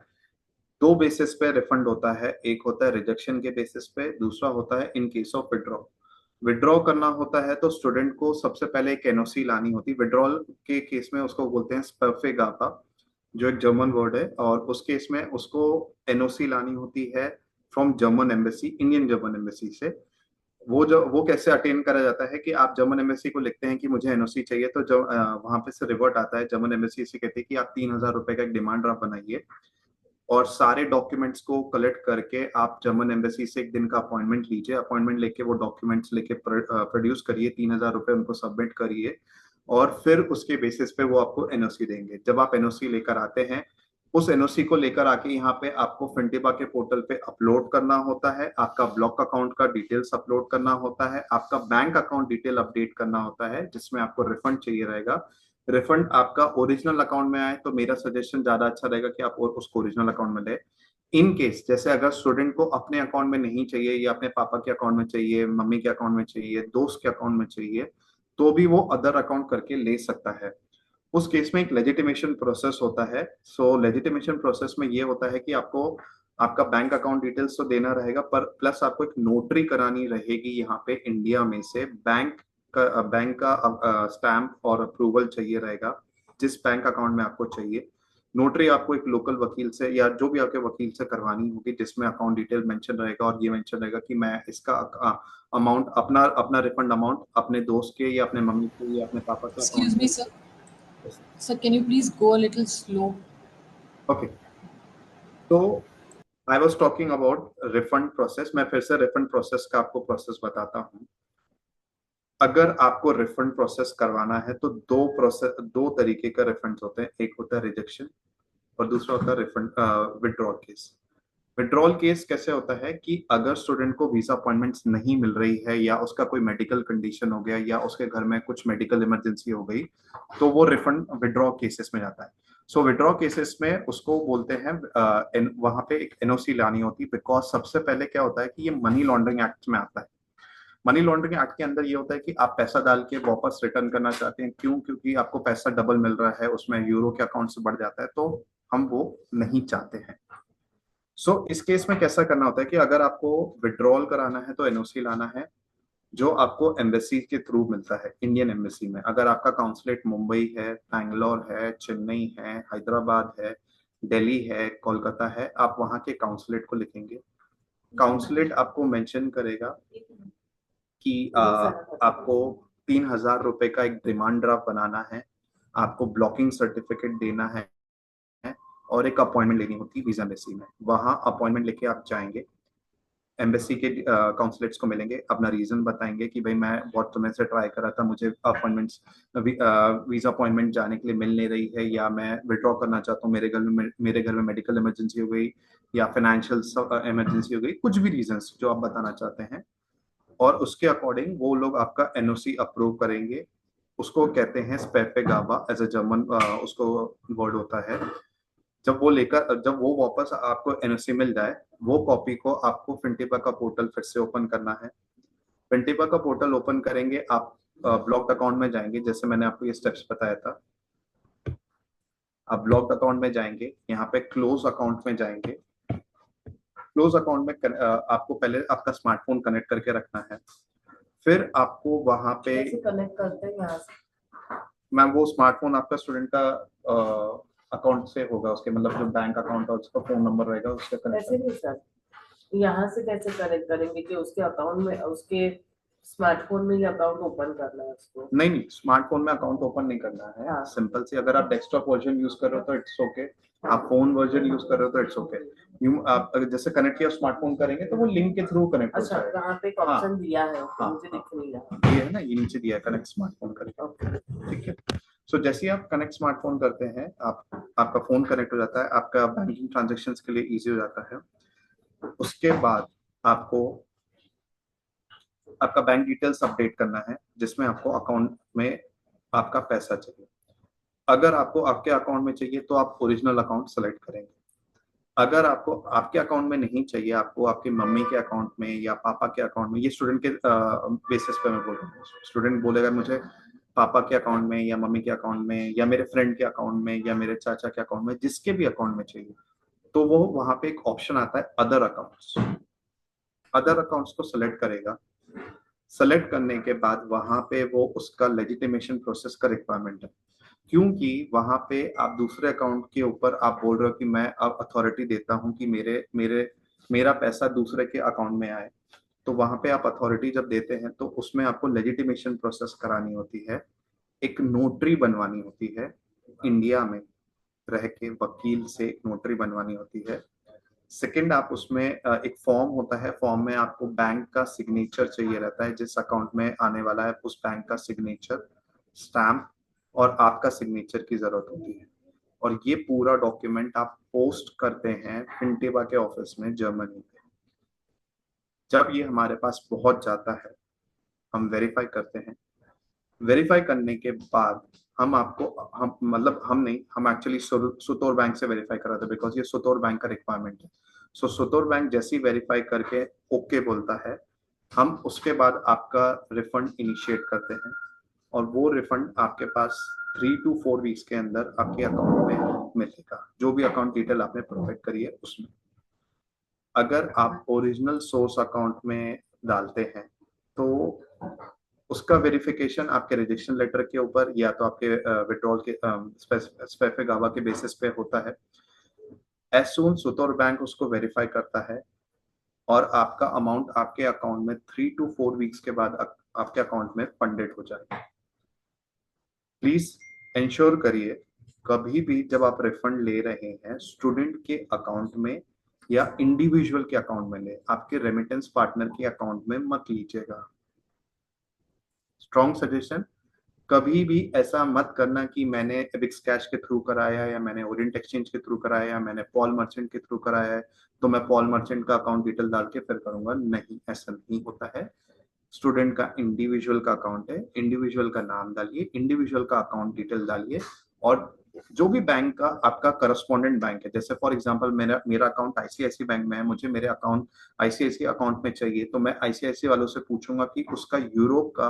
दो बेसिस पे रिफंड होता है, एक होता है रिजेक्शन के बेसिस पे, दूसरा होता है इन केस ऑफ विड्रॉ। विड्रॉ करना होता है तो स्टूडेंट को सबसे पहले एक एनओसी लानी होती है। विड्रॉल के केस में उसको बोलते हैं स्पर्फेगापा, जो एक जर्मन वर्ड है, और उस केस में उसको एनओसी लानी होती है from German embassy, Indian German embassy से। वो कैसे अटेन करा जाता है कि आप जर्मन एम्बेसी को लिखते हैं कि मुझे एनओसी चाहिए, तो जब वहां पे से रिवर्ट आता है, जर्मन एम्बेसी से कहती है कि आप 3,000 रुपए का एक डिमांड ड्राफ्ट बनाइए, और सारे डॉक्यूमेंट्स को कलेक्ट करके आप जर्मन एम्बेसी से एक दिन का अपॉइंटमेंट लीजिए। अपॉइंटमेंट लेके वो डॉक्यूमेंट्स लेके प्रोड्यूस करिए, 3,000 रुपए उनको सबमिट करिए, और फिर उसके बेसिस पे वो आपको एनओसी देंगे। जब आप एनओसी लेकर आते हैं, उस एनओसी को लेकर आके यहाँ पे आपको फिनटेबा के पोर्टल पे अपलोड करना होता है, आपका ब्लॉक अकाउंट का डिटेल्स अपलोड करना होता है, आपका बैंक अकाउंट डिटेल अपडेट करना होता है जिसमें आपको रिफंड चाहिए रहेगा। रिफंड आपका ओरिजिनल अकाउंट में आए तो मेरा सजेशन ज्यादा अच्छा रहेगा कि आप उसको ओरिजिनल अकाउंट में ले। इन केस जैसे अगर स्टूडेंट को अपने अकाउंट में नहीं चाहिए, या अपने पापा के अकाउंट में चाहिए, मम्मी के अकाउंट में चाहिए, दोस्त के अकाउंट में चाहिए, तो भी वो अदर अकाउंट करके ले सकता है। उस केस में एक लेजिटिमेशन प्रोसेस होता है। सो लेजिटिमेशन प्रोसेस में ये होता है कि आपको आपका बैंक अकाउंट डिटेल्स तो देना रहेगा, पर प्लस आपको एक नोटरी करानी रहेगी यहाँ पे इंडिया में से। बैंक का स्टैंप और अप्रूवल चाहिए रहेगा जिस बैंक अकाउंट में आपको चाहिए। नोटरी आपको एक लोकल वकील से या जो भी आपके वकील से करवानी होगी, जिसमें अकाउंट डिटेल मेंशन रहेगा और ये मेंशन रहेगा कि मैं इसका अमाउंट अपना अपना रिफंड अमाउंट अपने दोस्त के या अपने मम्मी के या अपने पापा के Excuse account me, sir. Sir, can you please go a little slow? Okay. तो I was talking about refund process. मैं फिर से रिफंड प्रोसेस का आपको प्रोसेस बताता हूँ। अगर आपको रिफंड प्रोसेस करवाना है तो दो तरीके का रिफंड होते हैं। एक होता है रिजेक्शन और दूसरा होता है refund withdrawal case. Withdrawal case कैसे होता है कि अगर स्टूडेंट को वीजा अपॉइंटमेंट्स नहीं मिल रही है या उसका कोई मेडिकल कंडीशन हो गया या उसके घर में कुछ मेडिकल इमरजेंसी हो गई, तो वो रिफंड विड्रॉ केसेस में जाता है। सो विड्रॉ केसेस में उसको बोलते हैं वहां पे एक एनओसी लानी होती है। बिकॉज सबसे पहले क्या होता है कि ये मनी लॉन्ड्रिंग एक्ट में आता है। मनी लॉन्ड्रिंग एक्ट के अंदर ये होता है कि आप पैसा डाल के वापस रिटर्न करना चाहते हैं। क्यों? क्योंकि आपको पैसा डबल मिल रहा है, उसमें यूरो के अकाउंट से बढ़ जाता है, तो हम वो नहीं चाहते हैं। सो इस केस में कैसा करना होता है कि अगर आपको विड्रॉल कराना है तो एनओसी लाना है, जो आपको एम्बेसी के थ्रू मिलता है, इंडियन एम्बेसी में। अगर आपका काउंसलेट मुंबई है, बैंगलोर है, चेन्नई है, हैदराबाद है, दिल्ली है, कोलकाता है, आप वहां के काउंसलेट को लिखेंगे। काउंसलेट आपको मेंशन करेगा कि आपको 3,000 रुपए का एक डिमांड ड्राफ्ट बनाना है, आपको ब्लॉकिंग सर्टिफिकेट देना है और एक अपॉइंटमेंट लेनी होती है वीजा एम्बेसी में। वहां अपॉइंटमेंट लेके आप जाएंगे, एम्बेसी के काउंसलेट्स को मिलेंगे, अपना रीजन बताएंगे कि भाई मैं बहुत समय से ट्राई कर रहा था, मुझे अपॉइंटमेंट्स वीजा अपॉइंटमेंट जाने के लिए मिल नहीं रही है, या मैं विड्रॉ करना चाहता हूँ, मेरे घर में मेडिकल इमरजेंसी हो गई या फाइनेंशियल इमरजेंसी हो गई, कुछ भी रीजंस जो आप बताना चाहते हैं। और उसके अकॉर्डिंग वो लोग आपका एनओसी अप्रूव करेंगे। उसको कहते हैं स्पेफेगाबा, एज अ जर्मन उसको वर्ड होता है। जब वो वापस आपको एनओसी मिल जाए, वो कॉपी को आपको फिनटेपा का पोर्टल फिर से ओपन करना है। फिनटेपा का पोर्टल ओपन करेंगे, आप ब्लॉक्ड अकाउंट में जाएंगे, जैसे मैंने आपको ये स्टेप्स बताया था। आप ब्लॉक्ड अकाउंट में जाएंगे, यहाँ पे क्लोज अकाउंट में जाएंगे। क्लोज अकाउंट में आपको पहले आपका स्मार्टफोन कनेक्ट करके रखना है। फिर आपको वहां पे कनेक्ट करते हैं यहाँ से। मैम वो स्मार्टफोन आपका स्टूडेंट का अकाउंट से होगा, उसके मतलब जो बैंक अकाउंट है उसका फोन नंबर रहेगा उससे कनेक्ट। ऐसे नहीं सर, यहाँ से कैसे कनेक्ट करेंगे कि उसके अकाउंट में, उसके स्मार्टफोन में ही अकाउंट ओपन करना है उसको? नहीं, स्मार्टफोन में अकाउंट ओपन नहीं करना है। हाँ। सिंपल सी, अगर आप डेस्कटॉप वर्जन यूज कर रहे हो तो इट्स ओके, आप फोन वर्जन यूज कर रहे हो तो इट्स ओके। आप अगर जैसे कनेक्ट किया स्मार्टफोन करेंगे तो वो लिंक के थ्रू कनेक्ट हो अच्छा, जाएगा। यहाँ पे एक ऑप्शन दिया है, हाँ, मुझे दिख नहीं रहा। ये है ना, ये नीचे दिया है कनेक्ट स्मार्टफोन करके, ठीक है। सो जैसे ही आप कनेक्ट स्मार्टफोन करते हैं, आपका फोन कनेक्ट हो जाता है, आपका बैंकिंग ट्रांजेक्शन के लिए इजी हो जाता है। उसके बाद आपको आपका बैंक डिटेल्स अपडेट करना है, जिसमें आपको अकाउंट में आपका पैसा चाहिए। अगर आपको आपके अकाउंट में चाहिए तो आप ओरिजिनल अकाउंट सेलेक्ट करेंगे। अगर आपको आपके अकाउंट में नहीं चाहिए, आपको आपकी मम्मी के अकाउंट में या पापा के अकाउंट में, ये स्टूडेंट के बेसिस पे मैं बोल रहा हूँ। स्टूडेंट बोलेगा मुझे पापा के अकाउंट में या मम्मी के अकाउंट में या मेरे फ्रेंड के अकाउंट में या मेरे चाचा के अकाउंट में, जिसके भी अकाउंट में चाहिए, तो वो वहां पे एक ऑप्शन आता है अदर अकाउंट्स। अदर अकाउंट्स को सेलेक्ट करेगा। सेलेक्ट करने के बाद वहां पे वो उसका लेजिटिमेशन प्रोसेस का रिक्वायरमेंट है, क्योंकि वहां पे आप दूसरे अकाउंट के ऊपर आप बोल रहे हो कि मैं अब अथॉरिटी देता हूं कि मेरा पैसा दूसरे के अकाउंट में आए। तो वहां पे आप अथॉरिटी जब देते हैं तो उसमें आपको लेजिटिमेशन प्रोसेस करानी होती है, एक नोटरी बनवानी होती है, इंडिया में रह के वकील से एक नोटरी बनवानी होती है। सेकंड, आप उसमें एक फॉर्म होता है, फॉर्म में आपको बैंक का सिग्नेचर चाहिए रहता है, जिस अकाउंट में आने वाला है उस बैंक का सिग्नेचर, स्टैम्प और आपका सिग्नेचर की जरूरत होती है। और ये पूरा डॉक्यूमेंट आप पोस्ट करते हैं फिनटेबा के ऑफिस में जर्मनी में। जब ये हमारे पास पहुंच जाता है, हम वेरीफाई करते हैं। वेरीफाई करने के बाद हम एक्चुअली सुतोर बैंक से वेरीफाई करा था, बिकॉज ये सुतोर बैंक का रिक्वायरमेंट है। सो सुतोर बैंक जैसे ही वेरीफाई करके ओके बोलता है, हम उसके बाद आपका रिफंड इनिशिएट करते हैं और वो रिफंड आपके पास 3 to 4 वीक्स के अंदर आपके अकाउंट में मिलेगा, जो भी अकाउंट डिटेल आपने प्रोवाइड करी है उसमें। अगर आप ओरिजिनल सोर्स अकाउंट में डालते हैं तो उसका वेरिफिकेशन आपके रजिस्ट्रेशन लेटर के ऊपर या तो आपके विड्रॉल के स्पेसिफिक आवा के बेसिस पे होता है। एज सून सुतोर बैंक उसको वेरीफाई करता है और आपका अमाउंट आपके अकाउंट में 3 to 4 वीक्स के बाद आपके अकाउंट में फंडेड हो जाएगा। प्लीज इंश्योर करिए कभी भी जब आप रिफंड ले रहे हैं स्टूडेंट के अकाउंट में या इंडिविजुअल के अकाउंट में ले, आपके रेमिटेंस पार्टनर के अकाउंट में मत लीजिएगा। स्ट्रॉन्ग सजेशन, कभी भी ऐसा मत करना कि मैंने एबिक्स कैश के थ्रू कराया या मैंने ओरिएंट एक्सचेंज के थ्रू कराया या मैंने पॉल मर्चेंट के थ्रू कराया है तो मैं पॉल मर्चेंट का अकाउंट डिटेल डाल के फिर करूंगा। नहीं, ऐसा नहीं होता है। स्टूडेंट का इंडिविजुअल का अकाउंट है, इंडिविजुअल का नाम डालिए, इंडिविजुअल का अकाउंट डिटेल डालिए और जो भी बैंक का आपका करस्पॉन्डेंट बैंक है, जैसे फॉर एग्जांपल मेरा अकाउंट आईसीआईसीआई बैंक में है, मुझे मेरे अकाउंट आईसीआईसीआई अकाउंट में चाहिए तो मैं आईसीआईसीआई वालों से पूछूंगा कि उसका यूरोप का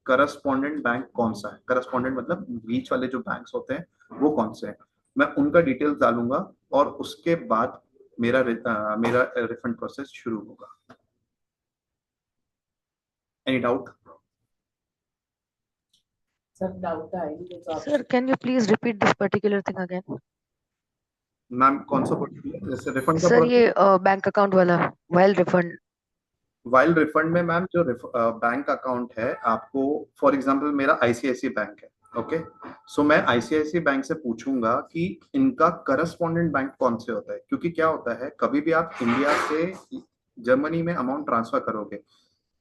करस्पॉन्डेंट बैंक कौन सा है। करस्पॉन्डेंट मतलब बीच वाले जो बैंक्स होते हैं वो कौन से हैं, मैं उनका डिटेल्स डालूंगा और उसके बाद मेरा रिफंड प्रोसेस शुरू होगा। Any doubt? सब डाउट आएगी तो आप Sir, can you please repeat this particular thing again? Ma'am कौन सा पर्टिकुलर, जैसे रिफंड का सर ये बैंक अकाउंट वाला वाइल रिफंड। वाइल रिफंड में मैम जो बैंक अकाउंट है आपको, फॉर एग्जांपल मेरा आईसीआईसीआई बैंक है, ओके, सो मैं आईसीआईसीआई बैंक से पूछूंगा कि इनका करस्पॉन्डेंट बैंक कौन से होता है, क्योंकि क्या होता है कभी भी आप इंडिया से जर्मनी में अमाउंट ट्रांसफर करोगे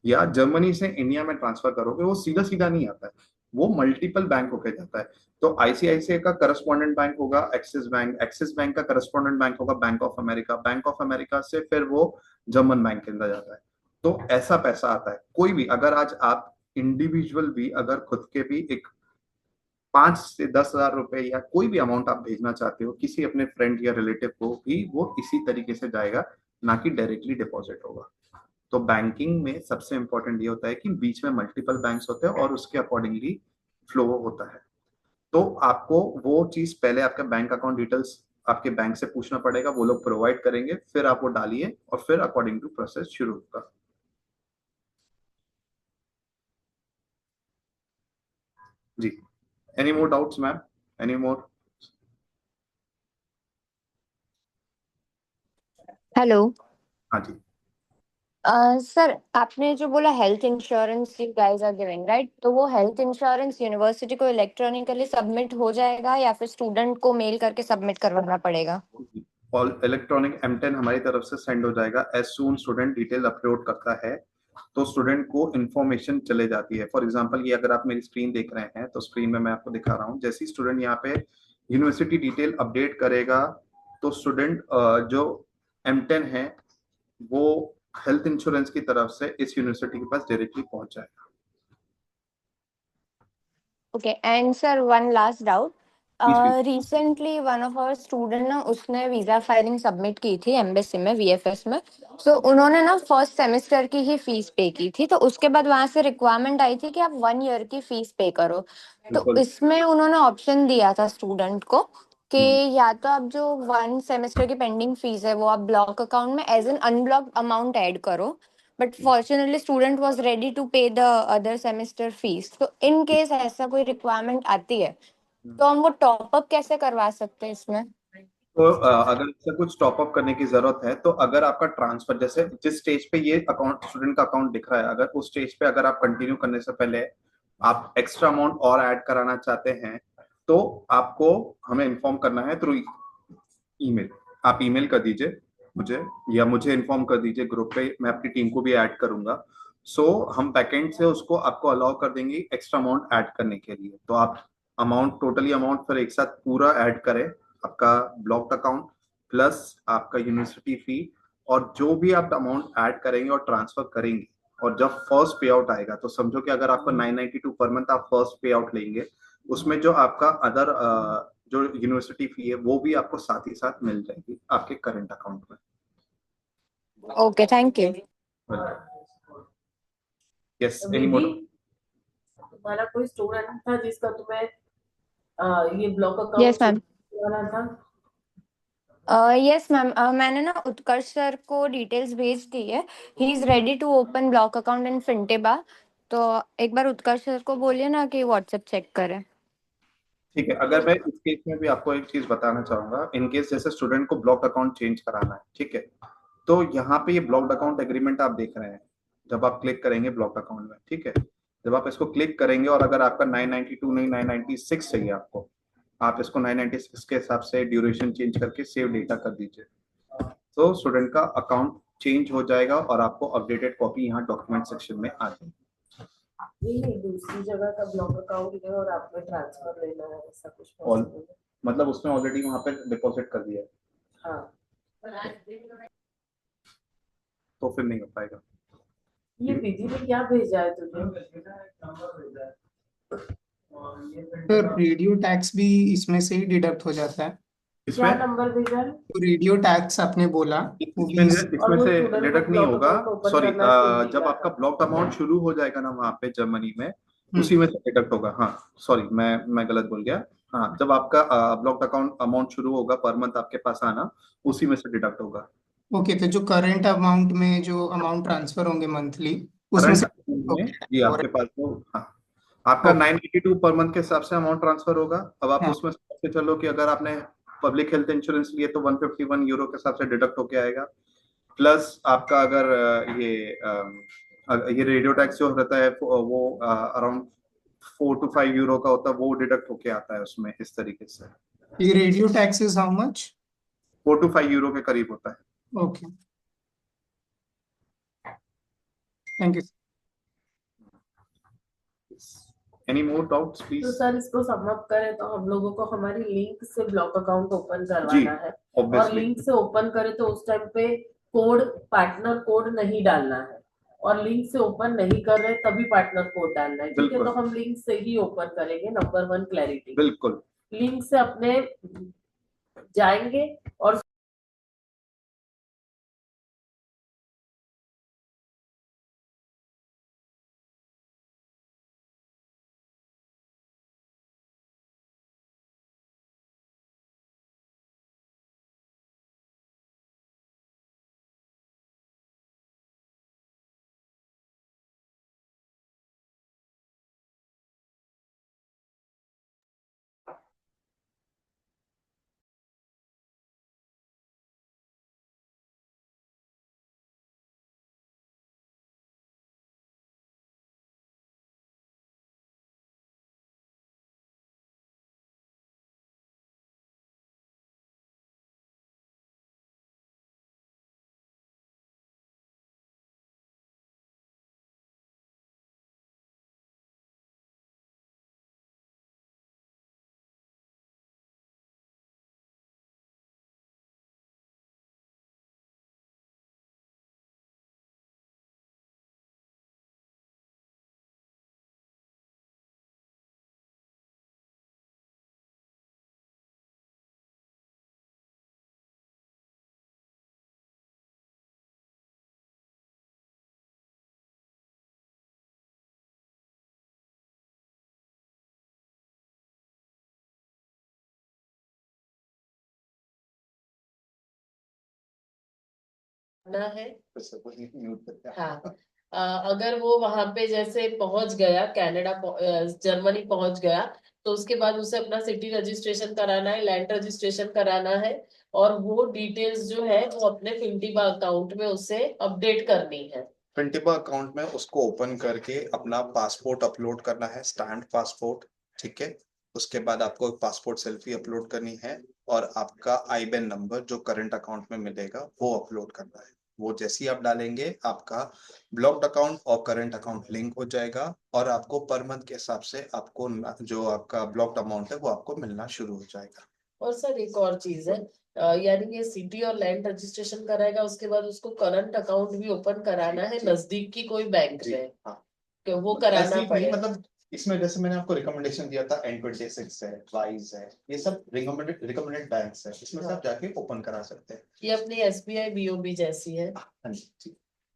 या जर्मनी से इंडिया में ट्रांसफर करोगे वो सीधा सीधा नहीं आता है, वो मल्टीपल बैंक होके जाता है। तो आईसीआईसीआई का करस्पॉन्डेंट बैंक होगा एक्सिस बैंक, एक्सिस बैंक का करस्पॉन्डेंट बैंक होगा bank of America, bank of America से फिर वो जर्मन बैंक के अंदर जाता है। तो ऐसा पैसा आता है। कोई भी अगर आज आप इंडिविजुअल भी अगर खुद के भी एक 5 से 10,000 रुपए या कोई भी अमाउंट आप भेजना चाहते हो किसी अपने फ्रेंड या रिलेटिव को भी, वो इसी तरीके से जाएगा, ना कि डायरेक्टली डिपॉजिट होगा। तो बैंकिंग में सबसे इंपॉर्टेंट ये होता है कि बीच में मल्टीपल बैंक्स होते हैं और उसके अकॉर्डिंगली फ्लो होता है। तो आपको वो चीज पहले आपका बैंक अकाउंट डिटेल्स आपके बैंक से पूछना पड़ेगा, वो लोग प्रोवाइड करेंगे, फिर आप वो डालिए और फिर अकॉर्डिंग टू प्रोसेस शुरू होगा। जी, any more doubts ma'am? Any more? Hello हाँ जी। सर, आपने जो बोला health insurance you guys are giving right, तो वो हेल्थ इंश्योरेंस यूनिवर्सिटी को इलेक्ट्रॉनिकली सबमिट हो जाएगा या फिर स्टूडेंट को मेल करके सबमिट करवाना पड़ेगा? और इलेक्ट्रॉनिक M10 हमारी तरफ से सेंड हो जाएगा। As soon student detail upload करता है तो स्टूडेंट को इन्फॉर्मेशन चले जाती है। फॉर एग्जांपल ये अगर आप मेरी स्क्रीन देख रहे हैं तो स्क्रीन में मैं आपको दिखा रहा हूँ, जैसे स्टूडेंट यहाँ पे यूनिवर्सिटी डिटेल अपडेट करेगा तो स्टूडेंट जो M10 है वो हेल्थ इंश्योरेंस की तरफ से इस यूनिवर्सिटी के पास डायरेक्टली पहुंच जाएगा। Okay, and sir one last doubt, Please. Recently one of our student ना उसने वीजा फाइलिंग सबमिट की थी एम्बेसी में वीएफएस में, सो उन्होंने ना फर्स्ट सेमेस्टर की ही फीस पे की थी, तो उसके बाद वहां से रिक्वायरमेंट आई थी कि आप 1 ईयर की फीस पे करो। तो बिल्कुल। इसमें उन्होंने ऑप्शन दिया था स्टूडेंट को कि या तो आप जो 1 सेमेस्टर की पेंडिंग फीस है वो आप ब्लॉक अकाउंट में as an unblocked amount add करो, but fortunately student was ready to pay the other semester fees. तो इन केस ऐसा कोई रिक्वायरमेंट आती है तो हम वो टॉप अप कैसे करवा सकते हैं इसमें? तो अगर इससे कुछ टॉप अप करने की जरूरत है तो अगर आपका ट्रांसफर जैसे जिस स्टेज पे ये अकाउंट स्टूडेंट का अकाउंट दिख रहा है, अगर उस स्टेज पे अगर आप कंटिन्यू करने से पहले आप एक्स्ट्रा अमाउंट और ऐड कराना चाहते हैं तो आपको हमें इन्फॉर्म करना है थ्रू ईमेल। आप ईमेल कर दीजिए मुझे या मुझे इन्फॉर्म कर दीजिए ग्रुप पे, मैं अपनी टीम को भी ऐड करूंगा। सो हम बैकएंड से उसको आपको अलाउ कर देंगे एक्स्ट्रा अमाउंट ऐड करने के लिए। तो आप अमाउंट टोटली अमाउंट फिर एक साथ पूरा ऐड करें, आपका ब्लॉक्ड अकाउंट प्लस आपका यूनिवर्सिटी फी और जो भी आप अमाउंट ऐड करेंगे और ट्रांसफर करेंगे, और जब फर्स्ट पे आउट आएगा तो समझो कि अगर आपको 992 पर मंथ आप फर्स्ट पे आउट लेंगे, उसमें जो आपका अदर जो यूनिवर्सिटी फी है वो भी आपको साथ ही साथ मिल जाएगी आपके करंट अकाउंट में। Okay, thank you. यस, अभी एनी भी मोर? तुम्हारा कोई स्टूडेंट था जिसका तुम्हें ये ब्लॉक अकाउंट Yes, ma'am. वाला था। यस मैम, मैंने ना उत्कर्ष सर को डिटेल्स भेज दी है. He is ready to open block account in Fintiba. तो एक बार उत्कर्ष सर को बोलिए ना कि व्हाट्सएप चेक करें. ठीक है, अगर मैं इस केस में भी आपको एक चीज बताना चाहूंगा, इन केस जैसे स्टूडेंट को ब्लॉक अकाउंट चेंज कराना है, ठीक है, तो यहाँ पे ये ब्लॉक्ड अकाउंट एग्रीमेंट आप देख रहे हैं, जब आप क्लिक करेंगे ब्लॉक अकाउंट में, ठीक है, जब आप इसको क्लिक करेंगे और अगर आपका 992 नहीं 996 चाहिए आपको, आप इसको 996 के हिसाब से ड्यूरेशन चेंज करके सेव डेटा कर दीजिए, तो स्टूडेंट का अकाउंट चेंज हो जाएगा और आपको अपडेटेड कॉपी यहाँ डॉक्यूमेंट सेक्शन में आ जाएगी. नहीं, दूसरी जगह का ब्लॉक अकाउंट है और आपको ट्रांसफर लेना है, ऐसा कुछ possible है? मतलब उसने ऑलरेडी वहाँ पे डिपॉजिट कर दिया है, हाँ, तो फिर नहीं हो पाएगा. ये विधि ने क्या भेजा है तुझे? तो रेडियो टैक्स भी इसमें से ही डिडक्ट हो जाता है. क्या इसमें नंबर भेजा है? तो रेडियो टैक्स आपने बोला वो भी इसमें वो से student को डिडक्ट नहीं block होगा. account open सॉरी, करना चाहिए जब था। आपका ब्लॉक अमाउंट शुरू हो जाएगा ना वहाँ पे जर्मनी में, उसी में से डिडक्ट होगा. हाँ सॉरी, मैं गलत बोल गया. हाँ, जब आपका ब्लॉक अकाउंट अमाउंट शुरू होगा पर मंथ आपके पास आना, उसी में से डिडक्ट होगा. ओके. तो जो करंट अमाउंट में जो अमाउंट ट्रांसफर होंगे मंथली उसमें से करंट में okay, जी आपके पास वो, हाँ, आपका 982 पर मंथ के हिसाब से अमाउंट ट्रांसफर होगा. अब आप हाँ. उसमें से चलो कि अगर आपने पब्लिक हेल्थ इंश्योरेंस लिए तो 151 यूरो के हिसाब से डिडक्ट होके आएगा, प्लस आपका अगर ये रेडियो टैक्स जो रहता है वो अराउंड 4 to 5 यूरो का होता है, वो डिडक्ट होके आता है उसमें. इस तरीके से ये radio tax is how much? 4 to 5 euro के करीब होता है. Okay, thank you. Any more doubts तो प्लीज? सर इसको सम अप करें तो हम लोगों को हमारी लिंक से ब्लॉक अकाउंट ओपन जी, करवाना है, और ऑब्वियसली. लिंक से ओपन करें तो उस टाइम पे कोड, पार्टनर कोड नहीं डालना है, और लिंक से ओपन नहीं कर रहे तभी पार्टनर कोड डालना है, ठीक है? बिल्कुल. तो हम लिंक से ही ओपन करेंगे. नंबर 1 क्लैरिटी, बिल्कुल. लिंक से अपने जाएंगे और ना है. हाँ, अगर वो वहां पे जैसे पहुंच गया, कनाडा जर्मनी पहुंच गया, तो उसके बाद उसे अपना सिटी रजिस्ट्रेशन कराना है, लैंड रजिस्ट्रेशन कराना है, और वो डिटेल्स जो है वो अपने फिंटीबा अकाउंट में उसे अपडेट करनी है. फिंटिबा अकाउंट में उसको ओपन करके अपना पासपोर्ट अपलोड करना है, स्टैम्प पासपोर्ट, ठीक है. उसके बाद आपको पासपोर्ट सेल्फी अपलोड करनी है, और आपका आईबैन नंबर जो करंट अकाउंट में मिलेगा वो अपलोड करना है. वो जैसे ही आप डालेंगे आपका ब्लॉक्ड अकाउंट और करंट अकाउंट लिंक हो जाएगा, और आपको पर मंथ के हिसाब से आपको जो आपका ब्लॉक्ड अमाउंट है वो आपको मिलना शुरू हो जाएगा. और सर एक और चीज है, यानी ये सिटी और लैंड रजिस्ट्रेशन कराएगा, उसके बाद उसको करंट अकाउंट भी ओपन कराना है नजदीक की कोई बैंक जी, में, हाँ. कि वो कराना ऐसे ही नहीं, पड़ेगा. मतलब इसमें जैसे मैंने आपको रिकमेंडेशन दिया था, N26 है, वाइज है, ये सब रिकमेंडेड बैंक्स है, इसमें से आप जाके ओपन करा सकते हैं. ये अपनी SBI BOB जैसी है. हाँ जी.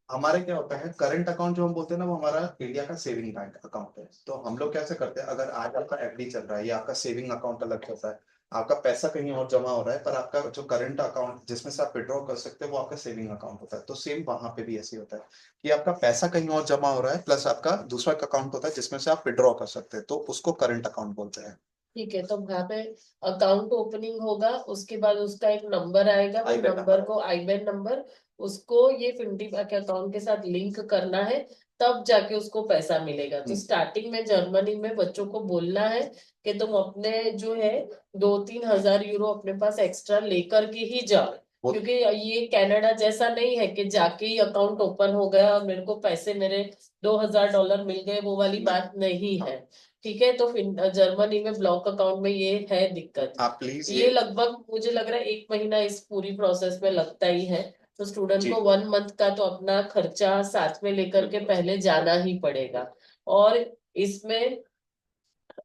हमारे क्या होता है, करंट अकाउंट जो हम बोलते हैं ना, वो हमारा इंडिया का सेविंग बैंक अकाउंट है। तो हम लोग कैसे करते हैं, अगर आज आपका एफडी चल रहा है या आपका सेविंग अकाउंट अलग चलता है, आपका पैसा कहीं और जमा हो रहा है, पर आपका जो करंट अकाउंट जिसमें से आप विड्रॉ कर सकते हैं वो आपका सेविंग अकाउंट होता है। तो सेम वहां पे भी ऐसे होता है कि आपका पैसा कहीं और जमा हो रहा है, प्लस आपका दूसरा अकाउंट होता है जिसमें से आप विड्रॉ कर सकते हैं, तो उसको करंट अकाउंट बोलते हैं। ठीक है, तो वहाँ पे अकाउंट ओपनिंग होगा, उसके बाद उसका एक नंबर आएगा, वो IBAN नंबर नंबर। को आईबैन नंबर, उसको ये फिनटेक के अकाउंट के साथ लिंक करना है, तब जाके उसको पैसा मिलेगा। तो स्टार्टिंग में जर्मनी में बच्चों को बोलना है कि तुम अपने जो है 2-3 हजार यूरो अपने पास एक्स्ट्रा लेकर के ही जाओ, क्योंकि ये कनाडा जैसा नहीं है कि जाके ही अकाउंट ओपन हो गया और मेरे को पैसे मेरे $2,000 मिल गए, वो वाली बात नहीं है। ठीक है, तो जर्मनी में ब्लॉक अकाउंट में ये है दिक्कत। आप प्लीज ये लगभग मुझे लग रहा है 1 महीना इस पूरी प्रोसेस में लगता ही है। तो स्टूडेंट को 1 मंथ का तो अपना खर्चा साथ में लेकर के पहले जाना ही पड़ेगा। और इसमें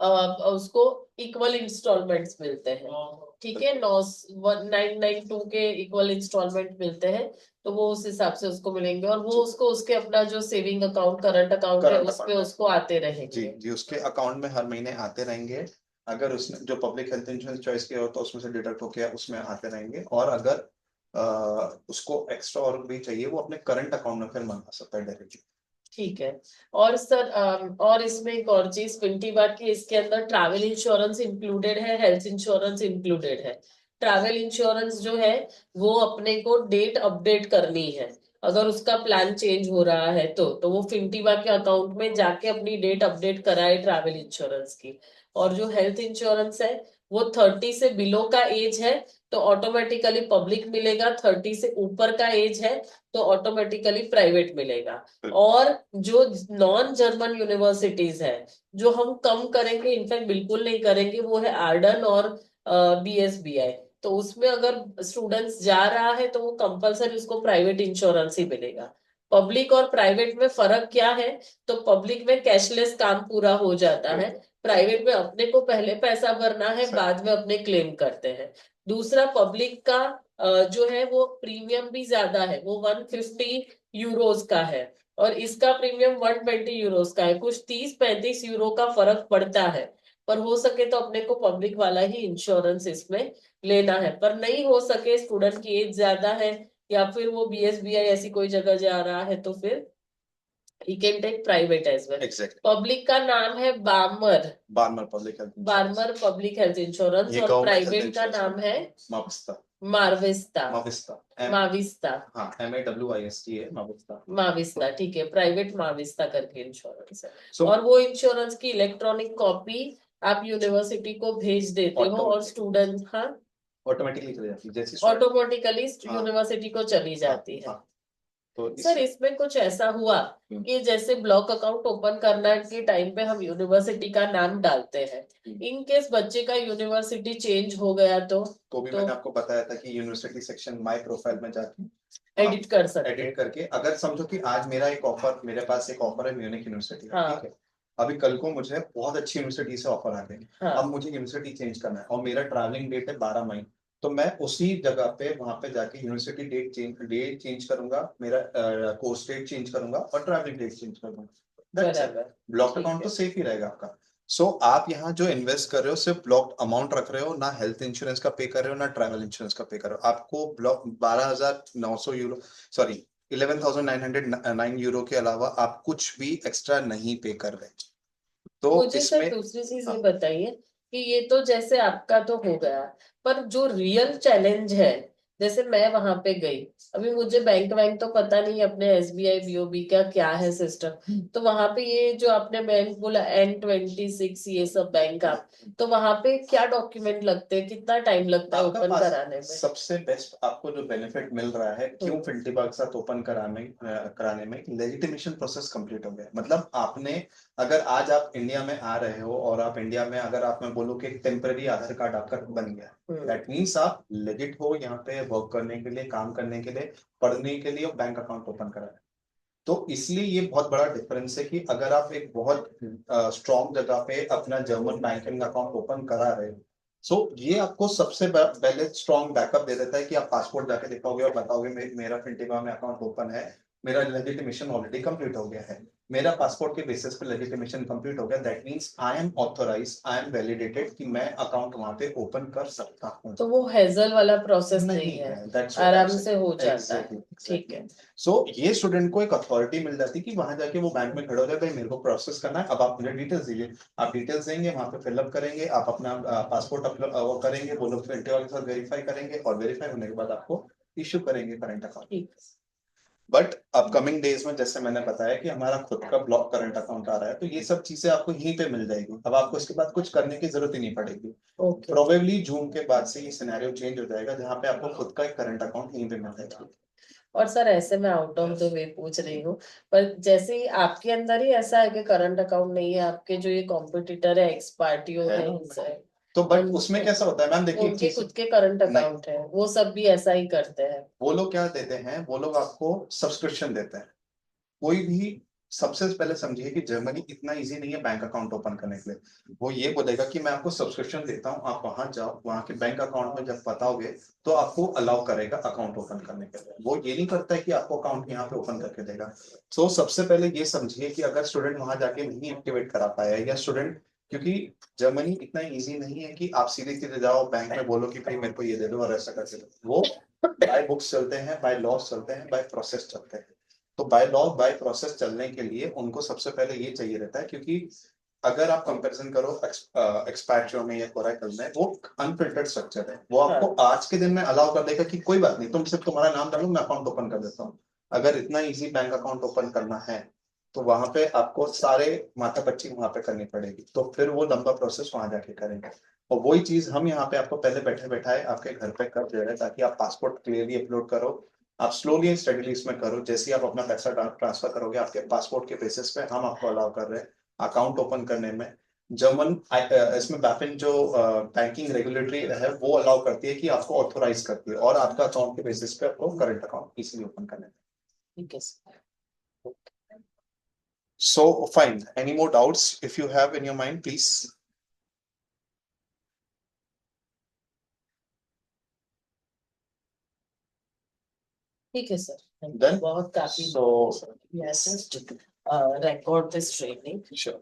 उसको इक्वल इंस्टॉलमेंट्स मिलते हैं। ठीक है, 992 के इक्वल इंस्टॉलमेंट मिलते हैं, तो वो उस हिसाब से उसको मिलेंगे, और वो उसको उसके अपना जो सेविंग अकाउंट करंट अकाउंट है उस पे उसको आते जी रहेंगे। जी, उसके अकाउंट में हर महीने आते रहेंगे। अगर उसने जो पब्लिक हेल्थ इंश्योरेंस चॉइस किया हो तो उसमें से डिडक्ट होके उसमें आते रहेंगे, और अगर उसको एक्स्ट्रा और भी चाहिए वो अपने करंट अकाउंट में फिर मंगा सकता है डायरेक्टली। ठीक है। और सर और इसमें एक और चीज पिंटी बात की, इसके अंदर ट्रैवल इंश्योरेंस इंक्लूडेड है, हेल्थ इंश्योरेंस इंक्लूडेड है। ट्रैवल इंश्योरेंस जो है वो अपने को डेट अपडेट करनी है, अगर उसका प्लान चेंज हो रहा है तो वो फिंटीवा के अकाउंट में जाके अपनी डेट अपडेट कराए ट्रैवल इंश्योरेंस की। और जो हेल्थ इंश्योरेंस है वो 30 से बिलो का एज है तो ऑटोमेटिकली पब्लिक मिलेगा, 30 से ऊपर का एज है तो ऑटोमेटिकली प्राइवेट मिलेगा। और जो नॉन जर्मन यूनिवर्सिटीज है जो हम कम करेंगे, इनफैक्ट बिल्कुल नहीं करेंगे, वो है आर्डन और BSBI। तो उसमें अगर स्टूडेंट्स जा रहा है तो वो कंपलसरी उसको प्राइवेट इंश्योरेंस ही मिलेगा। पब्लिक और प्राइवेट में फर्क क्या है, तो पब्लिक में कैशलेस काम पूरा हो जाता है, प्राइवेट में अपने को पहले पैसा भरना है, बाद में अपने क्लेम करते हैं। दूसरा, पब्लिक का जो है वो प्रीमियम भी ज्यादा है, वो 150 यूरोज का है, और इसका प्रीमियम 120 यूरोज का है, कुछ 30-35 यूरो का फर्क पड़ता है। पर हो सके तो अपने को पब्लिक वाला ही इंश्योरेंस इसमें लेना है, पर नहीं हो सके, स्टूडेंट की एज ज्यादा है या फिर वो BSBI ऐसी कोई जगह जा रहा है, तो फिर he can take private as well। Exactly. Public का नाम है Barmer, Barmer public health Barmer public health insurance, ये और government health प्राइवेट का insurance नाम है माविस्ता। मार्विस्ता। माविस्ता माविस्ता। हाँ, MAWIST है माविस्ता। माविस्ता, ठीक है, प्राइवेट माविस्ता करके इंश्योरेंस है। So- और वो इंश्योरेंस की इलेक्ट्रॉनिक कॉपी आप यूनिवर्सिटी को भेज देते हो, और स्टूडेंट, हाँ, ऑटोमेटिकली चली जाती है जैसे ऑटोमेटिकली हाँ। यूनिवर्सिटी को चली जाती है। हाँ, तो सर इसमें कुछ ऐसा हुआ कि जैसे ब्लॉक अकाउंट ओपन करना के टाइम पे हम यूनिवर्सिटी का नाम डालते हैं, इन केस बच्चे का यूनिवर्सिटी चेंज हो गया तो भी मैंने आपको बताया था कि यूनिवर्सिटी सेक्शन माय प्रोफाइल में जाके एडिट कर सकते एडिट करके, अगर समझो कि आज मेरे पास एक ऑफर है म्यूनिक यूनिवर्सिटी का, हाँ। ठीक है, अभी कल को मुझे बहुत अच्छी यूनिवर्सिटी से ऑफर आ गए, हाँ। अब मुझे यूनिवर्सिटी चेंज करना है और मेरा ट्रैवलिंग डेट है 12 मई, तो मैं उसी जगह पे वहां पे जाके यूनिवर्सिटी डेट चेंज करूंगा, मेरा कोर्स डेट चेंज करूंगा और ट्रैवलिंग डेट चेंज करूंगा। बराबर। ब्लॉक ठीक अकाउंट तो है। सेफ ही रहेगा आपका। सो आप यहाँ जो इन्वेस्ट कर रहे हो सिर्फ ब्लॉक अमाउंट रख रहे हो, ना हेल्थ इंश्योरेंस का पे कर रहे हो ना ट्रैवल इंश्योरेंस का पे कर रहे हो। आपको ब्लॉक 12,900 यूरो, सॉरी 11,909 यूरो के अलावा आप कुछ भी एक्स्ट्रा नहीं पे कर रहे। तो मुझे सर इसमें दूसरी चीज ये हाँ। बताइए कि ये तो जैसे आपका तो हो गया, पर जो रियल चैलेंज है, जैसे मैं वहां पे गई, अभी मुझे बैंक वैंक तो पता नहीं अपने SBI BOB का क्या है सिस्टम, तो वहां पे ये जो आपने बैंक बोला N26 ये सब बैंक आप, तो वहां पे क्या डॉक्यूमेंट लगते हैं, कितना टाइम लगता है आपका ओपन पास कराने में? सबसे बेस्ट आपको जो बेनिफिट मिल रहा है क्यों फिल्टीबा के साथ ओपन कराने में लेजिटिमेशन प्रोसेस कंप्लीट हो गया। मतलब आपने, अगर आज आप इंडिया में आ रहे हो और आप इंडिया में, अगर आप मैं बोलूँ कि टेम्पररी आधार कार्ड आपका बन गया, दैट मीन्स आप लेजिट हो यहाँ पे वर्क करने के लिए, काम करने के लिए, पढ़ने के लिए और बैंक अकाउंट ओपन करा है। तो इसलिए ये बहुत बड़ा डिफरेंस है कि अगर आप एक बहुत स्ट्रॉन्ग जगह पे अपना जर्मन बैंकिंग अकाउंट ओपन करा रहे हो, सो ये आपको सबसे पहले स्ट्रॉन्ग बैकअप दे देता है कि आप पासपोर्ट जाके दिखाओगे और बताओगे मेरा फिल्टीबा में अकाउंट ओपन है, मेरा लेजिटिमेशन ऑलरेडी कंप्लीट हो गया है, मेरा पासपोर्ट के बेसिस पे लेजिटिमेशन कंप्लीट हो गया, that means I am authorise, I am validated कि मैं अकाउंट वहां पे ओपन कर सकता हूँ। तो वो हेजल वाला प्रोसेस नहीं है, that's what आराम I'm से saying. हो जाता है। Exactly, ठीक है। सो ये स्टूडेंट को एक अथॉरिटी मिल जाती है कि वहां जाके वो बैंक में खड़े हो जाए, भाई मेरे को प्रोसेस करना है, अब आप मुझे डिटेल्स दीजिए, आप डिटेल्स देंगे, वहां पे फिलअप करेंगे, आप अपना पासपोर्ट वो करेंगे, वो लोग फिर वाले के साथ वेरीफाई करेंगे, और वेरीफाई होने के बाद आपको इश्यू करेंगे current account. But upcoming days में जैसे मैंने बताया कि हमारा खुद का ब्लॉक करंट अकाउंट आ रहा है, तो ये सब चीजें आपको यहीं पे मिल जाएगी, अब आपको इसके बाद कुछ करने की जरूरत ही नहीं पड़ेगी। प्रोबेबली जून के बाद से ये सिनेरियो चेंज हो जाएगा, जहाँ पे आपको खुद का एक करंट अकाउंट यहीं पे मिल जाएगा। और सर ऐसे मैं आउट ऑफ द वे पूछ रही हूँ, पर जैसे ही आपके अंदर ही ऐसा है कि करंट अकाउंट नहीं है, आपके जो ये कॉम्पिटिटर है एक्सपार्टियो है, तो बट उसमें कैसा होता है मैम, देखिए उनके खुद के करंट अकाउंट है, वो सब भी ऐसा ही करते हैं। वो लोग क्या देते हैं, वो लोग आपको सब्सक्रिप्शन देते हैं। कोई भी, सबसे पहले समझिए कि जर्मनी इतना इजी नहीं है बैंक अकाउंट ओपन करने के लिए। वो ये बोलेगा कि मैं आपको सब्सक्रिप्शन देता हूँ, आप वहां जाओ, वहां के बैंक अकाउंट में जब बताओगे तो आपको अलाउ करेगा अकाउंट ओपन करने के लिए। वो ये नहीं करता है कि आपको अकाउंट यहाँ पे ओपन करके देगा। सो सबसे पहले ये समझिए कि अगर स्टूडेंट वहां जाके नहीं एक्टिवेट करा पाया, या स्टूडेंट, क्योंकि जर्मनी इतना इजी नहीं है कि आप सीधे सीधे जाओ बैंक में बोलो कि भाई मेरे को ये दे दो और ऐसा करके दो। वो बाय बुक्स चलते हैं, बाय लॉस चलते हैं, बाय प्रोसेस चलते हैं। तो बाय लॉ बाय प्रोसेस चलने के लिए उनको सबसे पहले ये चाहिए रहता है, क्योंकि अगर आप कंपैरिजन करो एक्सपैट्रियो में या कोरैकल में, वो अनफिल्टर्ड स्ट्रक्चर है, वो आपको आज के दिन में अलाउ कर देगा कि कोई बात नहीं, तुम सिर्फ तुम्हारा नाम डालो, मैं अकाउंट ओपन कर देता हूँ। अगर इतना इजी बैंक अकाउंट ओपन करना है तो वहां पे आपको सारे माथापच्ची वहां पे करनी पड़ेगी, तो फिर वो लंबा प्रोसेस वहां जाके करेंगे। और वही चीज हम यहाँ पे आपको पहले बैठे बैठाए आपके घर पे कर दे रहे हैं, ताकि आप पासपोर्ट क्लियरली अपलोड करो, आप स्लोली एंड स्टडीली इसमें करो। जैसे ही आप अपना पैसा ट्रांसफर करोगे, आपके पासपोर्ट के बेसिस पे हम आपको अलाउ कर रहे हैं अकाउंट ओपन करने में। जर्मन इसमें बैफिन जो बैंकिंग रेगुलेटरी है वो अलाउ करती है कि आपको ऑथोराइज करती है, और आपका अकाउंट के बेसिस पे आपको करंट अकाउंट इजीली ओपन करने में। ठीक है। So fine, any more doubts if you have in your mind, please? ठीक है सर, Done? बहुत काफी So yes record this training. sure.